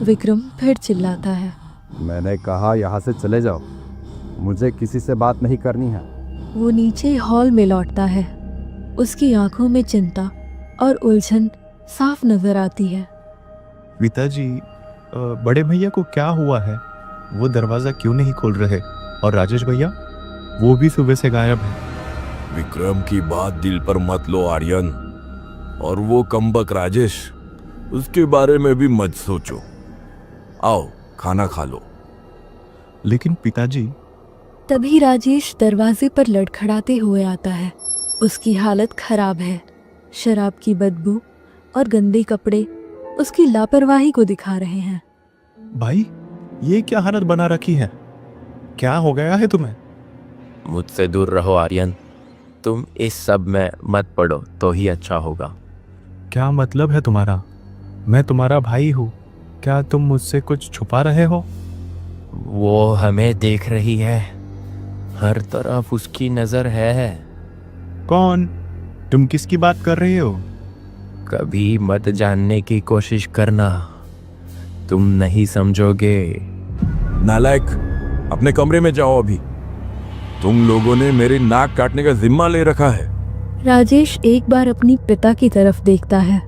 विक्रम फिर चिल्लाता है। मैंने कहा यहाँ से चले जाओ, मुझे किसी से बात नहीं करनी है। वो नीचे हॉल में लौटता है। उसकी आंखों में चिंता और उलझन साफ नजर आती है। पिताजी, बड़े भैया को क्या हुआ है? वो दरवाजा क्यों नहीं खोल रहे? और राजेश भैया, वो भी सुबह से गायब है। विक्रम की बात दिल पर मत लो आर्यन, और वो कमबक राजेश, उसके बारे में भी मत सोचो। आओ खाना खा लो। लेकिन पिताजी। तभी राजेश दरवाजे पर लड़खड़ाते हुए आता है। उसकी हालत खराब है। शराब की बदबू और गंदे कपड़े उसकी लापरवाही को दिखा रहे हैं। भाई, ये क्या हालत बना रखी है? क्या हो गया है तुम्हें? मुझसे दूर रहो आर्यन, तुम इस सब में मत पड़ो तो ही अच्छा होगा। क्या मतलब है तुम्हारा? मैं तुम्हारा भाई हूँ, क्या तुम मुझसे कुछ छुपा रहे हो? वो हमें देख रही है, हर तरफ उसकी नजर है। कौन? तुम किसकी बात कर रहे हो? कभी मत जानने की कोशिश करना, तुम नहीं समझोगे। नालायक, अपने कमरे में जाओ अभी। तुम लोगों ने मेरी नाक काटने का जिम्मा ले रखा है। राजेश एक बार अपनी पिता की तरफ देखता है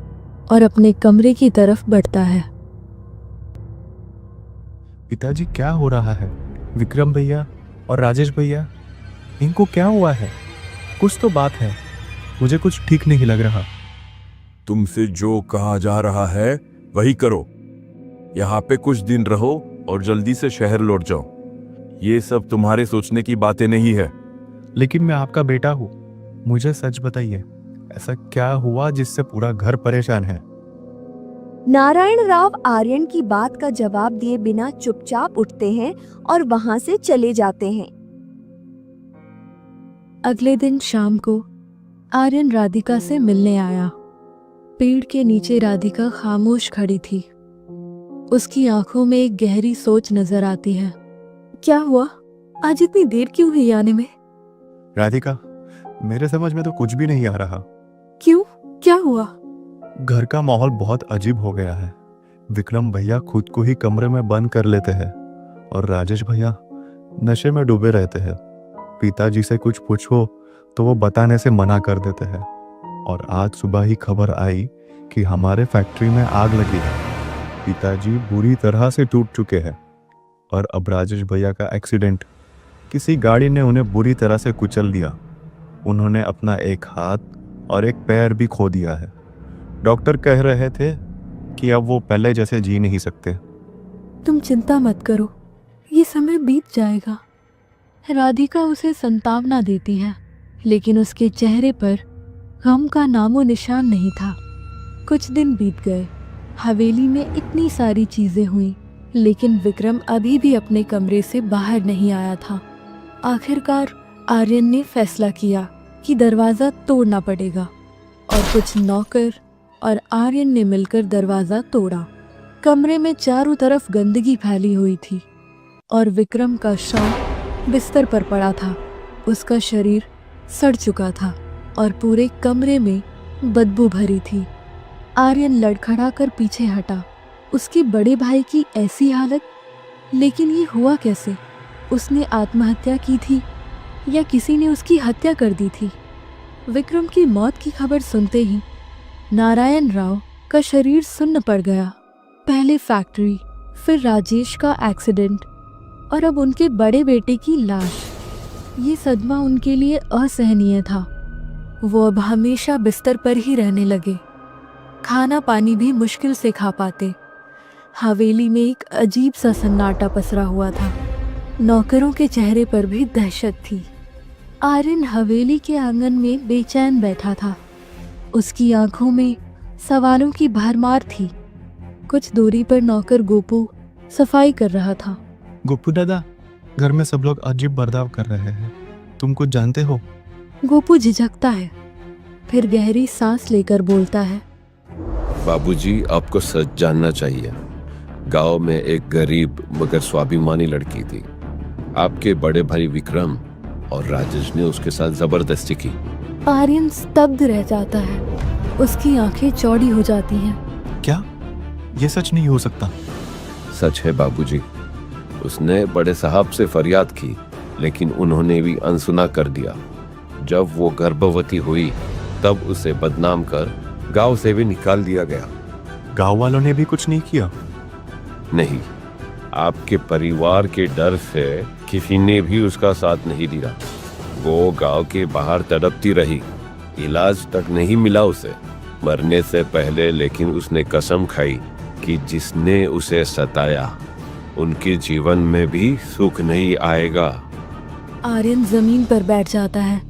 और अपने कमरे की तरफ बढ़ता है। पिताजी, क्या हो रहा है? विक्रम भैया और राजेश भैया, इनको क्या हुआ है? कुछ तो बात है, मुझे कुछ ठीक नहीं लग रहा। तुमसे जो कहा जा रहा है वही करो। यहाँ पे कुछ दिन रहो और जल्दी से शहर लौट जाओ। ये सब तुम्हारे सोचने की बातें नहीं है। लेकिन मैं आपका बेटा हूँ, मुझे सच बताइए, ऐसा क्या हुआ जिससे पूरा घर परेशान है? नारायण राव आर्यन की बात का जवाब दिए बिना चुपचाप उठते हैं और वहां से चले जाते हैं। अगले दिन शाम को आर्यन राधिका से मिलने आया। पेड़ के नीचे राधिका खामोश खड़ी थी। उसकी आंखों में एक गहरी सोच नजर आती है। क्या हुआ? आज इतनी देर क्यों हुई आने में? राधिका, मेरे समझ में तो कुछ भी नहीं आ रहा। क्यों? क्या हुआ? घर का माहौल बहुत अजीब हो गया है। विक्रम भैया खुद को ही कमरे में बंद कर लेते हैं और राजेश भैया नशे में डूबे रहते हैं। पिताजी से कुछ पूछो तो वो बताने से मना कर देते हैं। और आज सुबह ही खबर आई कि हमारे फैक्ट्री में आग लगी है। पिताजी बुरी तरह से टूट चुके हैं और अब राजेश भैया का एक्सीडेंट, किसी गाड़ी ने उन्हें बुरी तरह से कुचल दिया। उन्होंने अपना एक हाथ और एक पैर भी खो दिया है। डॉक्टर कह रहे थे कि अब वो पहले जैसे जी नहीं सकते। तुम चिंता मत करो, ये समय बीत जाएगा। राधिका उसे सांत्वना देती है, लेकिन उसके चेहरे पर गम का नामो निशान नहीं था। कुछ दिन बीत गए। हवेली में इतनी सारी चीजें हुई, लेकिन विक्रम अभी भी अपने कमरे से बाहर नहीं आया था। आखिरकार आर्यन ने फैसला किया कि दरवाजा तोड़ना पड़ेगा और कुछ नौकर और आर्यन ने मिलकर दरवाजा तोड़ा। कमरे में चारों तरफ गंदगी फैली हुई थी और विक्रम का शव बिस्तर पर पड़ा था। उसका शरीर सड़ चुका था और पूरे कमरे में बदबू भरी थी। आर्यन लड़खड़ा कर पीछे हटा। उसके बड़े भाई की ऐसी हालत, लेकिन ये हुआ कैसे? उसने आत्महत्या की थी या किसी ने उसकी हत्या कर दी थी? विक्रम की मौत की खबर सुनते ही नारायण राव का शरीर सुन्न पड़ गया। पहले फैक्ट्री, फिर राजेश का एक्सीडेंट और अब उनके बड़े बेटे की लाश। ये सदमा उनके लिए असहनीय था। वो अब हमेशा बिस्तर पर ही रहने लगे। खाना पानी भी मुश्किल से खा पाते। हवेली में एक अजीब सा सन्नाटा पसरा हुआ था। नौकरों के चेहरे पर भी दहशत थी। आर्यन हवेली के आंगन में बेचैन बैठा था। उसकी आंखों में सवालों की भरमार थी। कुछ दूरी पर नौकर गोपू सफाई कर रहा था। गोपू दादा, घर में सब लोग अजीब बर्ताव कर रहे हैं, तुम कुछ जानते हो? गोपू झिझकता है, फिर गहरी सांस लेकर बोलता है। बाबूजी, आपको सच जानना चाहिए। गांव में एक गरीब मगर स्वाभिमानी लड़की थी। आपके बड़े भाई विक्रम और राजेश ने उसके साथ जबरदस्ती की। आर्यन स्तब्ध रह जाता है। उसकी आंखें चौड़ी हो जाती हैं। क्या ये सच नहीं हो सकता? सच है बाबूजी। उसने बड़े साहब से फरियाद की, लेकिन उन्होंने भी अनसुना कर दिया। जब वो गर्भवती हुई तब उसे बदनाम कर गांव से भी निकाल दिया गया। गांव वालों ने भी कुछ नहीं किया? नहीं, आपके परिवार के डर से किसी ने भी उसका साथ नहीं दिया। वो गांव के बाहर तड़पती रही, इलाज तक नहीं मिला उसे। मरने से पहले लेकिन उसने कसम खाई कि जिसने उसे सताया उनके जीवन में भी सुख नहीं आएगा। आर्यन जमीन पर बैठ जाता है।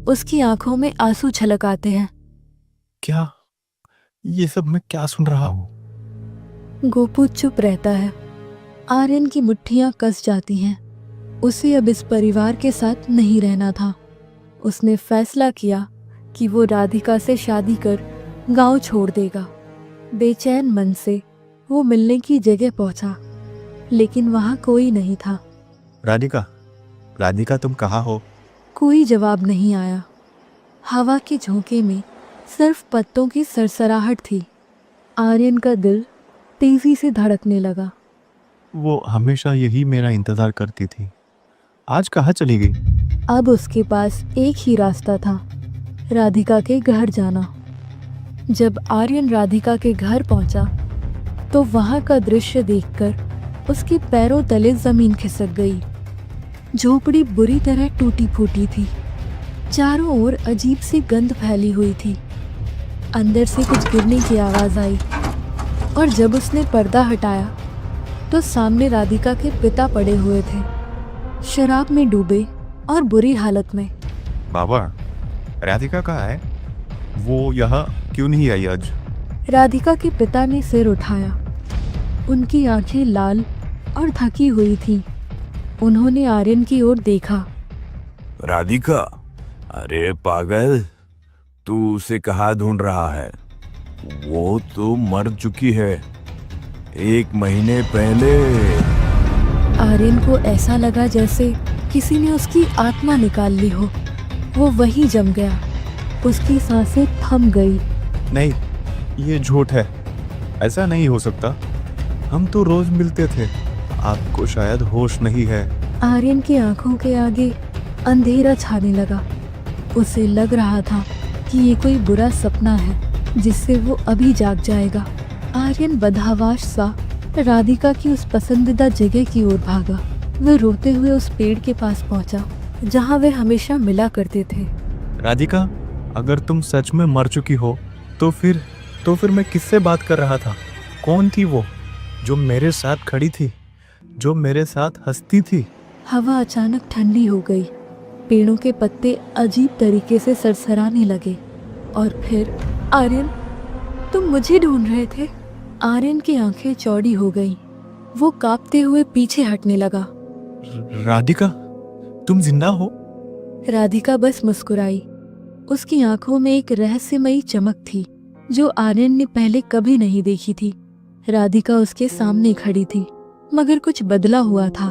उसकी आंखों में आंसू छलक आते हैं। क्या ये सब मैं क्या सुन रहा हूँ? गोपू चुप रहता है। आर्यन की मुट्ठियां कस जाती हैं। उसे अब इस परिवार के साथ नहीं रहना था। उसने फैसला किया कि वो राधिका से शादी कर गांव छोड़ देगा। बेचैन मन से वो मिलने की जगह पहुंचा, लेकिन वहां कोई नहीं था। राधिका, राधिका तुम कहाँ हो? कोई जवाब नहीं आया। हवा के झोंके में सिर्फ पत्तों की सरसराहट थी। आर्यन का दिल तेजी से धड़कने लगा। वो हमेशा यही मेरा इंतजार करती थी, आज कहाँ चली गई? अब उसके पास एक ही रास्ता था, राधिका के घर जाना। जब आर्यन राधिका के घर पहुंचा तो वहां का दृश्य देखकर उसके पैरों तले जमीन खिसक गई। झोपड़ी बुरी तरह टूटी फूटी थी। चारों ओर अजीब सी गंध फैली हुई थी। अंदर से कुछ गिरने की आवाज आई और जब उसने पर्दा हटाया तो सामने राधिका के पिता पड़े हुए थे, शराब में डूबे और बुरी हालत में। बाबा, राधिका कहाँ है? वो यहाँ क्यों नहीं आई आज? राधिका के पिता ने सिर उठाया। उनकी आंखें लाल और थकी हुई थीं। उन्होंने आर्यन की ओर देखा। राधिका? अरे पागल, तू उसे कहाँ ढूंढ रहा है? वो तो मर चुकी है 1 महीने पहले। आर्यन को ऐसा लगा जैसे किसी ने उसकी आत्मा निकाल ली हो। वो वहीं जम गया। उसकी सांसें थम गई। नहीं, ये झूठ है, ऐसा नहीं हो सकता। हम तो रोज मिलते थे, आपको शायद होश नहीं है। आर्यन की आंखों के आगे अंधेरा छाने लगा। उसे लग रहा था कि ये कोई बुरा सपना है जिससे वो अभी जाग जाएगा। आर्यन बदहवास सा राधिका की उस पसंदीदा जगह की ओर भागा। वह रोते हुए उस पेड़ के पास पहुंचा जहां वे हमेशा मिला करते थे। राधिका, अगर तुम सच में मर चुकी हो तो फिर मैं किससे बात कर रहा था? कौन थी वो जो मेरे साथ खड़ी थी, जो मेरे साथ हंसती थी? हवा अचानक ठंडी हो गई। पेड़ों के पत्ते अजीब तरीके से सरसराने लगे। और फिर, आर्यन, तुम मुझे ढूंढ रहे थे? आर्यन की आंखें चौड़ी हो गईं। वो कांपते हुए पीछे हटने लगा। राधिका, तुम जिंदा हो? राधिका बस मुस्कुराई। उसकी आंखों में एक रहस्यमयी चमक थी जो आर्यन ने पहले कभी नहीं देखी थी। राधिका उसके सामने खड़ी थी, मगर कुछ बदला हुआ था।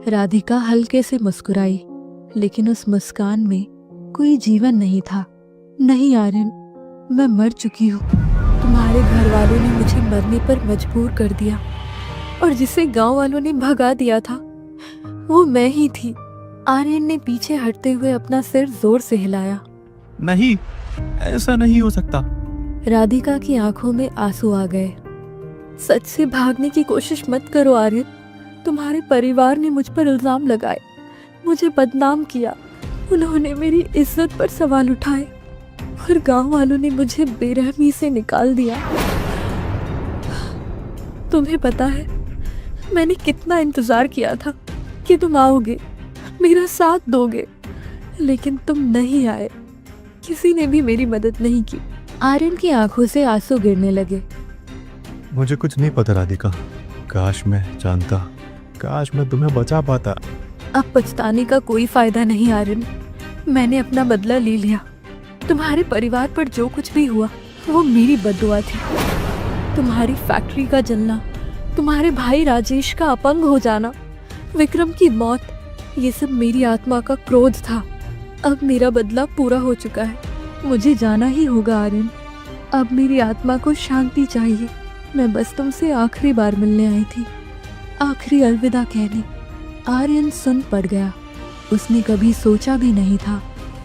राधिका हल्के से मुस्कुराई, लेकिन उस मुस्कान में कोई जीवन नहीं था। नहीं आर्यन, मैं मर चुकी हूँ। तुम्हारे घर वालों ने मुझे मरने पर मजबूर कर दिया और जिसे गांव वालों ने भगा दिया था वो मैं ही थी। आर्यन ने पीछे हटते हुए अपना सिर जोर से हिलाया। नहीं, ऐसा नहीं हो सकता। राधिका की आंखों में आंसू आ गए। सच से भागने की कोशिश मत करो आर्यन। तुम्हारे परिवार ने मुझ पर इल्जाम लगाए, मुझे बदनाम किया। उन्होंने मेरी इज्जत पर सवाल उठाए और गांव वालों ने मुझे बेरहमी से निकाल दिया। तुम्हें पता है, मैंने कितना इंतजार किया था कि तुम आओगे, मेरा साथ दोगे, लेकिन तुम नहीं आए। किसी ने भी मेरी मदद नहीं की। आर्यन की आंखों से आंसू गिरने लगे। मुझे कुछ नहीं पता राधिका। काश मैं जानता, काश मैं तुम्हें बचा पाता। अब पछताने का कोई फायदा नहीं आर्यन। मैंने अपना बदला ले लिया। तुम्हारे परिवार पर जो कुछ भी हुआ वो मेरी बद्दुआ थी। तुम्हारी फैक्ट्री का जलना, तुम्हारे भाई राजेश का अपंग हो जाना, विक्रम की मौत, ये सब मेरी आत्मा का क्रोध था। अब मेरा बदला पूरा हो चुका है। मुझे जाना ही होगा आर्यन। अब मेरी आत्मा को शांति चाहिए। मैं बस तुमसे आखिरी बार मिलने आई थी, आखिरी अलविदा कहने। आर्यन सुन पड़ गया। उसने कभी सोचा भी नहीं था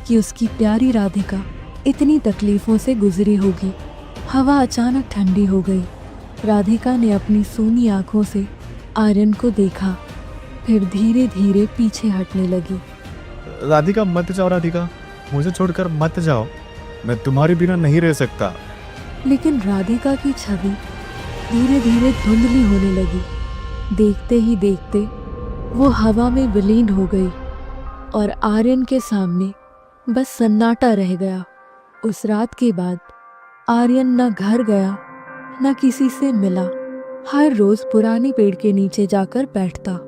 कि उसकी प्यारी राधिका इतनी तकलीफों से गुजरी होगी। हवा अचानक ठंडी हो गई। राधिका ने अपनी सूनी आंखों से आर्यन को देखा, फिर धीरे धीरे पीछे हटने लगी। राधिका मत जाओ, राधिका मुझे छोड़कर मत जाओ, मैं तुम्हारे बिना नहीं रह सकता। लेकिन राधिका की छवि धीरे धीरे धुंधली होने लगी। देखते ही देखते वो हवा में विलीन हो गई और आर्यन के सामने बस सन्नाटा रह गया। उस रात के बाद आर्यन न घर गया न किसी से मिला। हर रोज पुराने पेड़ के नीचे जाकर बैठता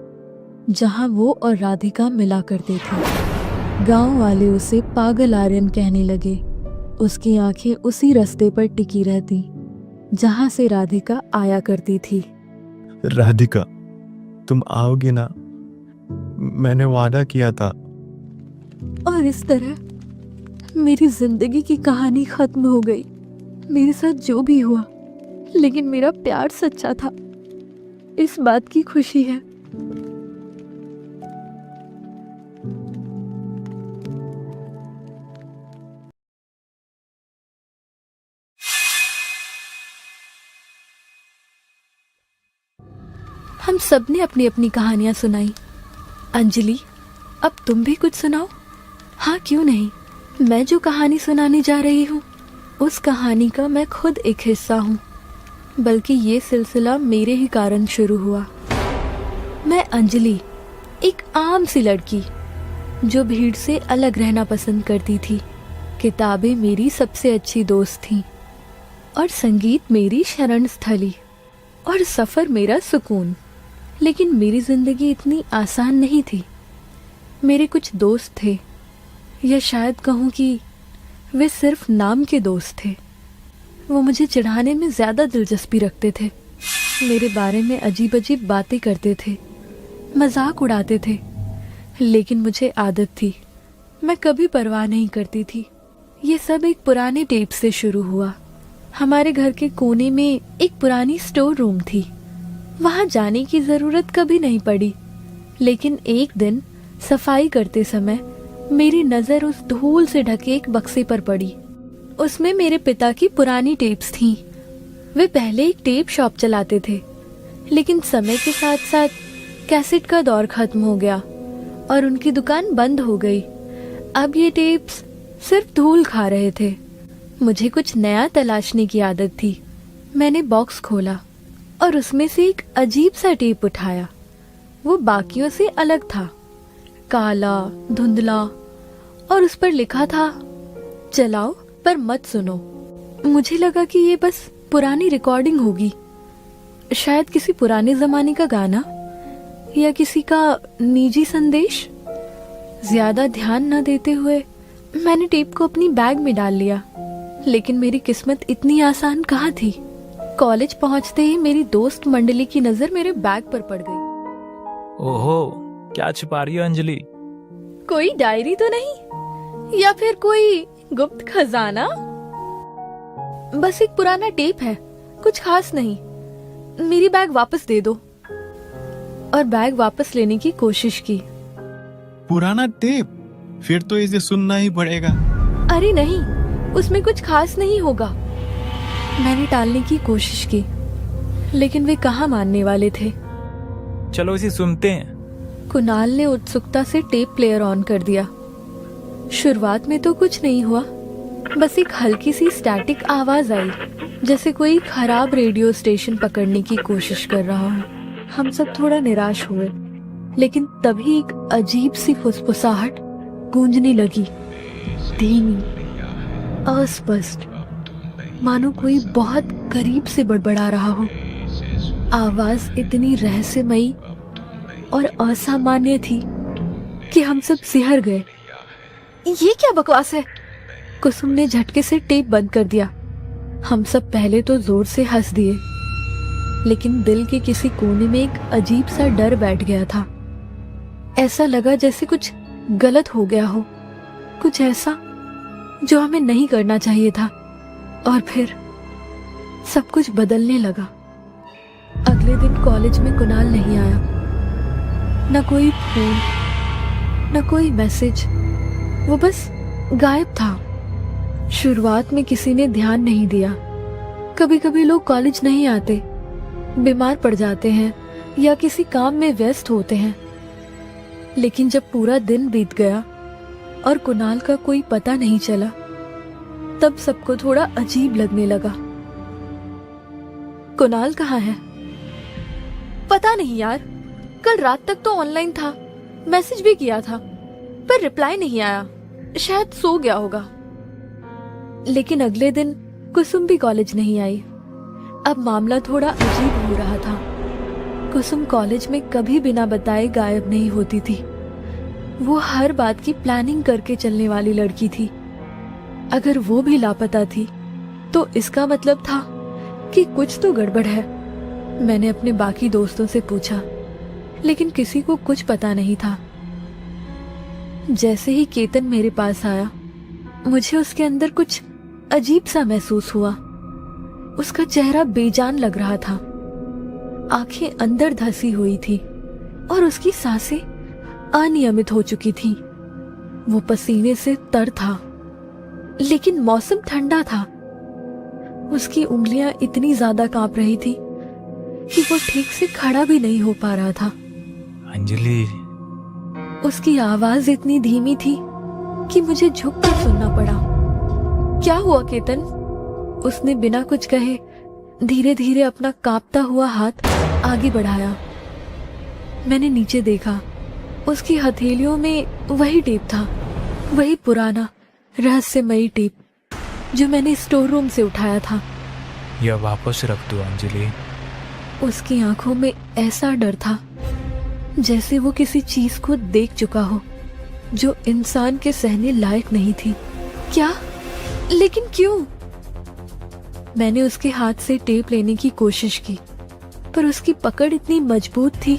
जहां वो और राधिका मिला करते थे। गांव वाले उसे पागल आर्यन कहने लगे। उसकी आंखें उसी रास्ते पर टिकी रहती जहां से राधिका आया करती थी। राधिका तुम आओगी ना, मैंने वादा किया था। और इस तरह मेरी जिंदगी की कहानी खत्म हो गई। मेरे साथ जो भी हुआ, लेकिन मेरा प्यार सच्चा था, इस बात की खुशी है। हम सब ने अपनी अपनी कहानियां सुनाई। अंजलि, अब तुम भी कुछ सुनाओ। हाँ, क्यों नहीं। मैं जो कहानी सुनाने जा रही हूँ उस कहानी का मैं खुद एक हिस्सा हूँ, बल्कि ये सिलसिला मेरे ही कारण शुरू हुआ। मैं अंजलि, एक आम सी लड़की जो भीड़ से अलग रहना पसंद करती थी। किताबें मेरी सबसे अच्छी दोस्त थीं और संगीत मेरी शरण स्थली और सफ़र मेरा सुकून। लेकिन मेरी जिंदगी इतनी आसान नहीं थी। मेरे कुछ दोस्त थे, या शायद कहूँ कि वे सिर्फ नाम के दोस्त थे। वो मुझे चिढ़ाने में ज़्यादा दिलचस्पी रखते थे, मेरे बारे में अजीब अजीब बातें करते थे, मजाक उड़ाते थे। लेकिन मुझे आदत थी, मैं कभी परवाह नहीं करती थी। ये सब एक पुराने टेप से शुरू हुआ। हमारे घर के कोने में एक पुरानी स्टोर रूम थी। वहाँ जाने की ज़रूरत कभी नहीं पड़ी। लेकिन एक दिन सफाई करते समय मेरी नज़र उस धूल से ढके एक बक्से पर पड़ी। उसमें मेरे पिता की पुरानी टेप्स थीं। वे पहले एक टेप शॉप चलाते थे, लेकिन समय के साथ साथ कैसेट का दौर खत्म हो गया और उनकी दुकान बंद हो गई। अब ये टेप्स सिर्फ धूल खा रहे थे। मुझे कुछ नया तलाशने की आदत थी। मैंने बॉक्स खोला और उसमें से एक अजीब सा टेप उठाया। वो बाकियों से अलग था, काला, धुंधला, और उस पर लिखा था, चलाओ पर मत सुनो। मुझे लगा कि ये बस पुरानी रिकॉर्डिंग होगी, शायद किसी पुराने जमाने का गाना या किसी का निजी संदेश। ज्यादा ध्यान न देते हुए मैंने टेप को अपनी बैग में डाल लिया। लेकिन मेरी किस्मत इतनी आसान कहाँ थी। कॉलेज पहुंचते ही मेरी दोस्त मंडली की नजर मेरे बैग पर पड़ गई। ओहो, क्या छुपा रही हो अंजलि? कोई डायरी तो नहीं, या फिर कोई गुप्त खजाना? बस एक पुराना टेप है, कुछ खास नहीं। मेरी बैग वापस दे दो। और बैग वापस लेने की कोशिश की। पुराना टेप? फिर तो इसे सुनना ही पड़ेगा। अरे नहीं, उसमें कुछ खास नहीं होगा। मैंने टालने की कोशिश की, लेकिन वे कहाँ मानने वाले थे। चलो इसे सुनते हैं। कुणाल ने उत्सुकता से टेप प्लेयर ऑन कर दिया। शुरुआत में तो कुछ नहीं हुआ, बस एक हल्की सी स्टैटिक आवाज आई, जैसे कोई खराब रेडियो स्टेशन पकड़ने की कोशिश कर रहा हो। हम सब थोड़ा निराश हुए, लेकिन तभी एक अजीब सी फुसफुसाहट गूंजने लगी, धीमी, अस्पष्ट, मानो कोई बहुत करीब से बड़बड़ा रहा हो। आवाज इतनी रहस्यमयी और असामान्य थी कि हम सब सिहर गए। ये क्या बकवास है? कुसुम ने झटके से टेप बंद कर दिया। हम सब पहले तो जोर से हंस दिए, लेकिन दिल के किसी कोने में एक अजीब सा डर बैठ गया था। ऐसा लगा जैसे कुछ गलत हो गया हो, कुछ ऐसा जो हमें नहीं करना चाहिए था। और फिर सब कुछ बदलने लगा। अगले दिन कॉलेज में कुणाल नहीं आया। न कोई फोन, न कोई मैसेज, वो बस गायब था। शुरुआत में किसी ने ध्यान नहीं दिया। कभी कभी लोग कॉलेज नहीं आते, बीमार पड़ जाते हैं या किसी काम में व्यस्त होते हैं। लेकिन जब पूरा दिन बीत गया और कुणाल का कोई पता नहीं चला, तब सबको थोड़ा अजीब लगने लगा। कुणाल कहाँ है? पता नहीं यार, कल रात तक तो ऑनलाइन था, मैसेज भी किया था, पर रिप्लाई नहीं आया, शायद सो गया होगा। लेकिन अगले दिन कुसुम भी कॉलेज नहीं आई। अब मामला थोड़ा अजीब हो रहा था। कुसुम कॉलेज में कभी बिना बताए गायब नहीं होती थी। वो हर बात की प्लानिंग करके चलने वाली लड़की थी। अगर वो भी लापता थी तो इसका मतलब था कि कुछ तो गड़बड़ है। मैंने अपने बाकी दोस्तों से पूछा, लेकिन किसी को कुछ पता नहीं था। जैसे ही केतन मेरे पास आया, मुझे उसके अंदर कुछ अजीब सा महसूस हुआ। उसका चेहरा बेजान लग रहा था, आंखें अंदर धसी हुई थी और उसकी सांसें अनियमित हो चुकी थी। वो पसीने से तर था, लेकिन मौसम ठंडा था। उसकी उंगलियां इतनी ज्यादा कांप रही थी कि वो ठीक से खड़ा भी नहीं हो पा रहा था। अंजलि। उसकी आवाज इतनी धीमी थी कि मुझे झुककर सुनना पड़ा। क्या हुआ केतन? उसने बिना कुछ कहे धीरे धीरे अपना कांपता हुआ हाथ आगे बढ़ाया। मैंने नीचे देखा, उसकी हथेलियों में वही टेप था, वही पुराना रहस्यमयी टेप जो मैंने स्टोर रूम से उठाया था। यह वापस रख दो अंजलि। उसकी आंखों में ऐसा डर था जैसे वो किसी चीज को देख चुका हो जो इंसान के सहने लायक नहीं थी। क्या? लेकिन क्यों? मैंने उसके हाथ से टेप लेने की कोशिश की, पर उसकी पकड़ इतनी मजबूत थी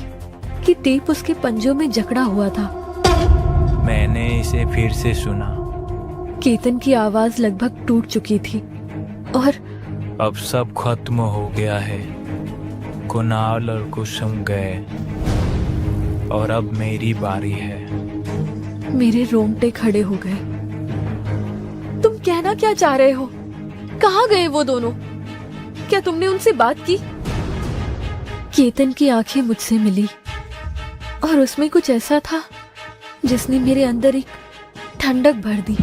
कि टेप उसके पंजों में जकड़ा हुआ था। मैंने इसे फिर से सुना। केतन की आवाज लगभग टूट चुकी थी और अब सब खत्म हो गया है। कुणाल और कुसुम गए और अब मेरी बारी है। मेरे रोंगटे खड़े हो गए। तुम कहना क्या चाह रहे हो? कहाँ गए वो दोनों? क्या तुमने उनसे बात की? केतन की आंखें मुझसे मिली और उसमें कुछ ऐसा था जिसने मेरे अंदर एक ठंडक भर दी।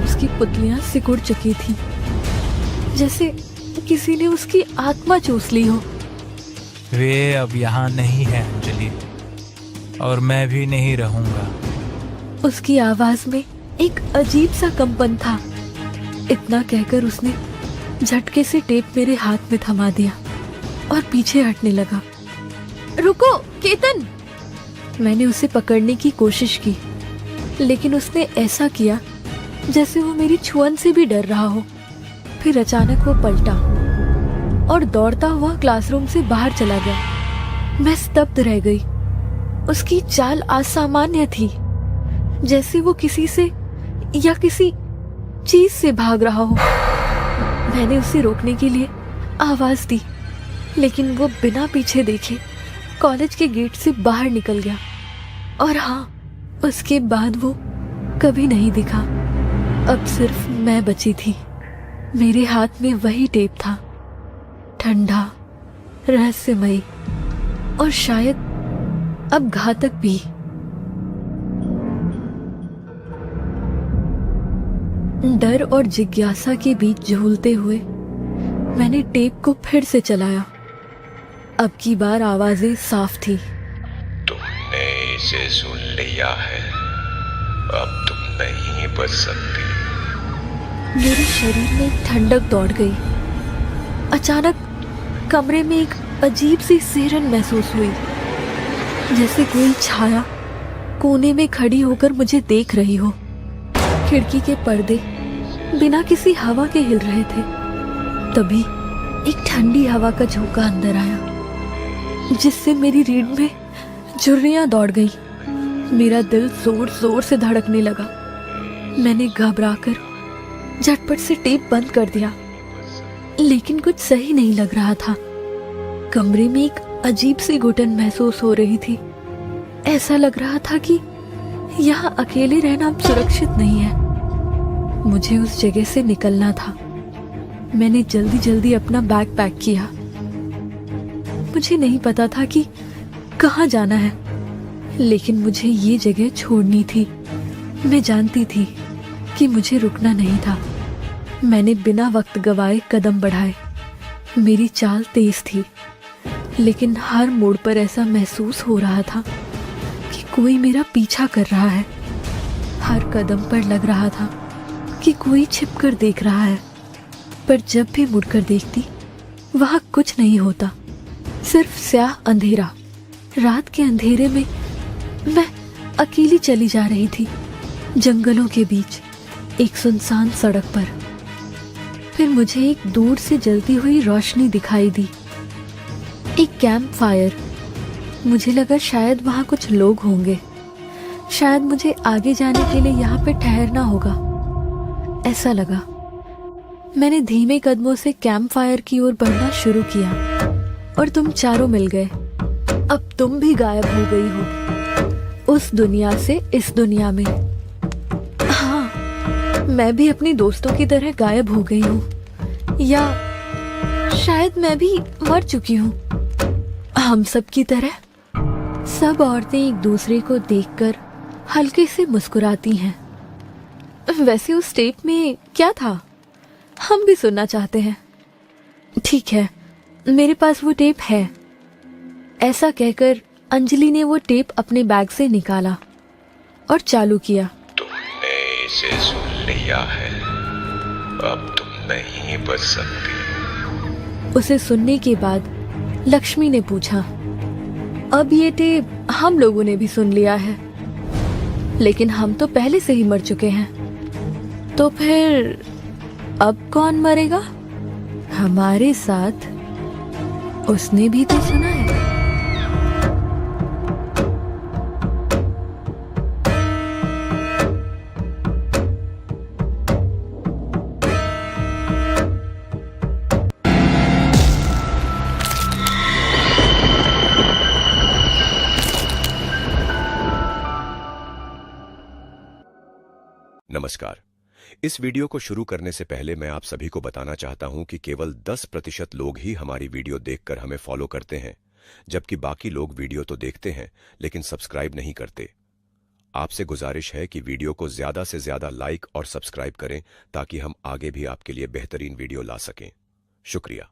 उसकी पुतलियां सिकुड़ चुकी थी, जैसे किसी ने उसकी आत्मा चूस ली हो। वे अब यहाँ नहीं है अंजलि, और मैं भी नहीं रहूंगा। उसकी आवाज में एक अजीब सा कंपन था। इतना कहकर उसने झटके से टेप मेरे हाथ में थमा दिया और पीछे हटने लगा। रुको केतन! मैंने उसे पकड़ने की कोशिश की, लेकिन उसने ऐसा किया जैसे वो मेरी छुअन से भी डर रहा हो। फिर अचानक वो पलटा और दौड़ता हुआ क्लासरूम से बाहर चला गया। मैं स्तब्ध रह गई। उसकी चाल असामान्य थी, जैसे वो किसी से या किसी चीज से भाग रहा हो। मैंने उसे रोकने के लिए आवाज दी, लेकिन वो बिना पीछे देखे कॉलेज के गेट से बाहर निकल गया। और हाँ, उसके बाद वो कभी नहीं दिखा। अब सिर्फ मैं बची थी। मेरे हाथ में वही टेप था, ठंडा, रहस्यमयी और शायद अब घातक भी। डर और जिज्ञासा के बीच झूलते हुए मैंने टेप को फिर से चलाया। अब की बार आवाजें साफ थी। तुमने इसे सुन लिया है, अब तुम नहीं बच सकती। मेरे शरीर में ठंडक दौड़ गई। अचानक कमरे में एक अजीब सी सिहरन महसूस हुई, जैसे कोई छाया कोने में खड़ी होकर मुझे देख रही हो। खिड़की के पर्दे बिना किसी हवा के हिल रहे थे। तभी एक ठंडी हवा का झोंका अंदर आया, जिससे मेरी रीढ़ में झुर्रियां दौड़ गई। मेरा दिल जोर जोर से धड़कने लगा। मैंने घबराकर झटपट से टेप बंद कर दिया, लेकिन कुछ सही नहीं लग रहा था। कमरे में एक अजीब सी घुटन महसूस हो रही थी। ऐसा लग रहा था कि यहाँ अकेले रहना अब सुरक्षित नहीं है। मुझे उस जगह से निकलना था। मैंने जल्दी जल्दी अपना बैग पैक किया। मुझे नहीं पता था कि कहाँ जाना है, लेकिन मुझे ये जगह छोड़नी थी। मैं जानती थी कि मुझे रुकना नहीं था। मैंने बिना वक्त गवाए कदम बढ़ाए। मेरी चाल तेज थी, लेकिन हर मोड़ पर ऐसा महसूस हो रहा था कि कोई मेरा पीछा कर रहा है। हर कदम पर लग रहा था कि कोई छिपकर देख रहा है, पर जब भी मुड़कर देखती वहां कुछ नहीं होता, सिर्फ स्याह अंधेरा। रात के अंधेरे में मैं अकेली चली जा रही थी, जंगलों के बीच एक सुनसान सड़क पर। फिर मुझे एक दूर से जलती हुई रोशनी दिखाई दी, एक कैंप फायर। मुझे लगा शायद वहां कुछ लोग होंगे, शायद मुझे आगे जाने के लिए यहाँ पे ठहरना होगा, ऐसा लगा। मैंने धीमे कदमों से कैंप फायर की ओर बढ़ना शुरू किया और तुम चारों मिल गए। अब तुम भी गायब हो गई हो, उस दुनिया से इस दुनिया में। हाँ, मैं भी अपनी दोस्तों की तरह गायब हो गई हूँ, या शायद मैं भी मर चुकी हूँ, हम सब की तरह। सब औरतें एक दूसरे को देखकर हल्के से मुस्कुराती हैं। वैसे उस टेप में क्या था, हम भी सुनना चाहते हैं। ठीक है, मेरे पास वो टेप है। ऐसा कहकर अंजलि ने वो टेप अपने बैग से निकाला और चालू किया। तुमने इसे सुन लिया है, अब तुम नहीं बच सकती। उसे सुनने के बाद लक्ष्मी ने पूछा, अब ये टेप हम लोगों ने भी सुन लिया है, लेकिन हम तो पहले से ही मर चुके हैं। तो फिर अब कौन मरेगा? हमारे साथ उसने भी तो सुना है। नमस्कार। इस वीडियो को शुरू करने से पहले मैं आप सभी को बताना चाहता हूं कि केवल 10% लोग ही हमारी वीडियो देखकर हमें फॉलो करते हैं, जबकि बाकी लोग वीडियो तो देखते हैं लेकिन सब्सक्राइब नहीं करते। आपसे गुजारिश है कि वीडियो को ज्यादा से ज्यादा लाइक और सब्सक्राइब करें ताकि हम आगे भी आपके लिए बेहतरीन वीडियो ला सकें। शुक्रिया।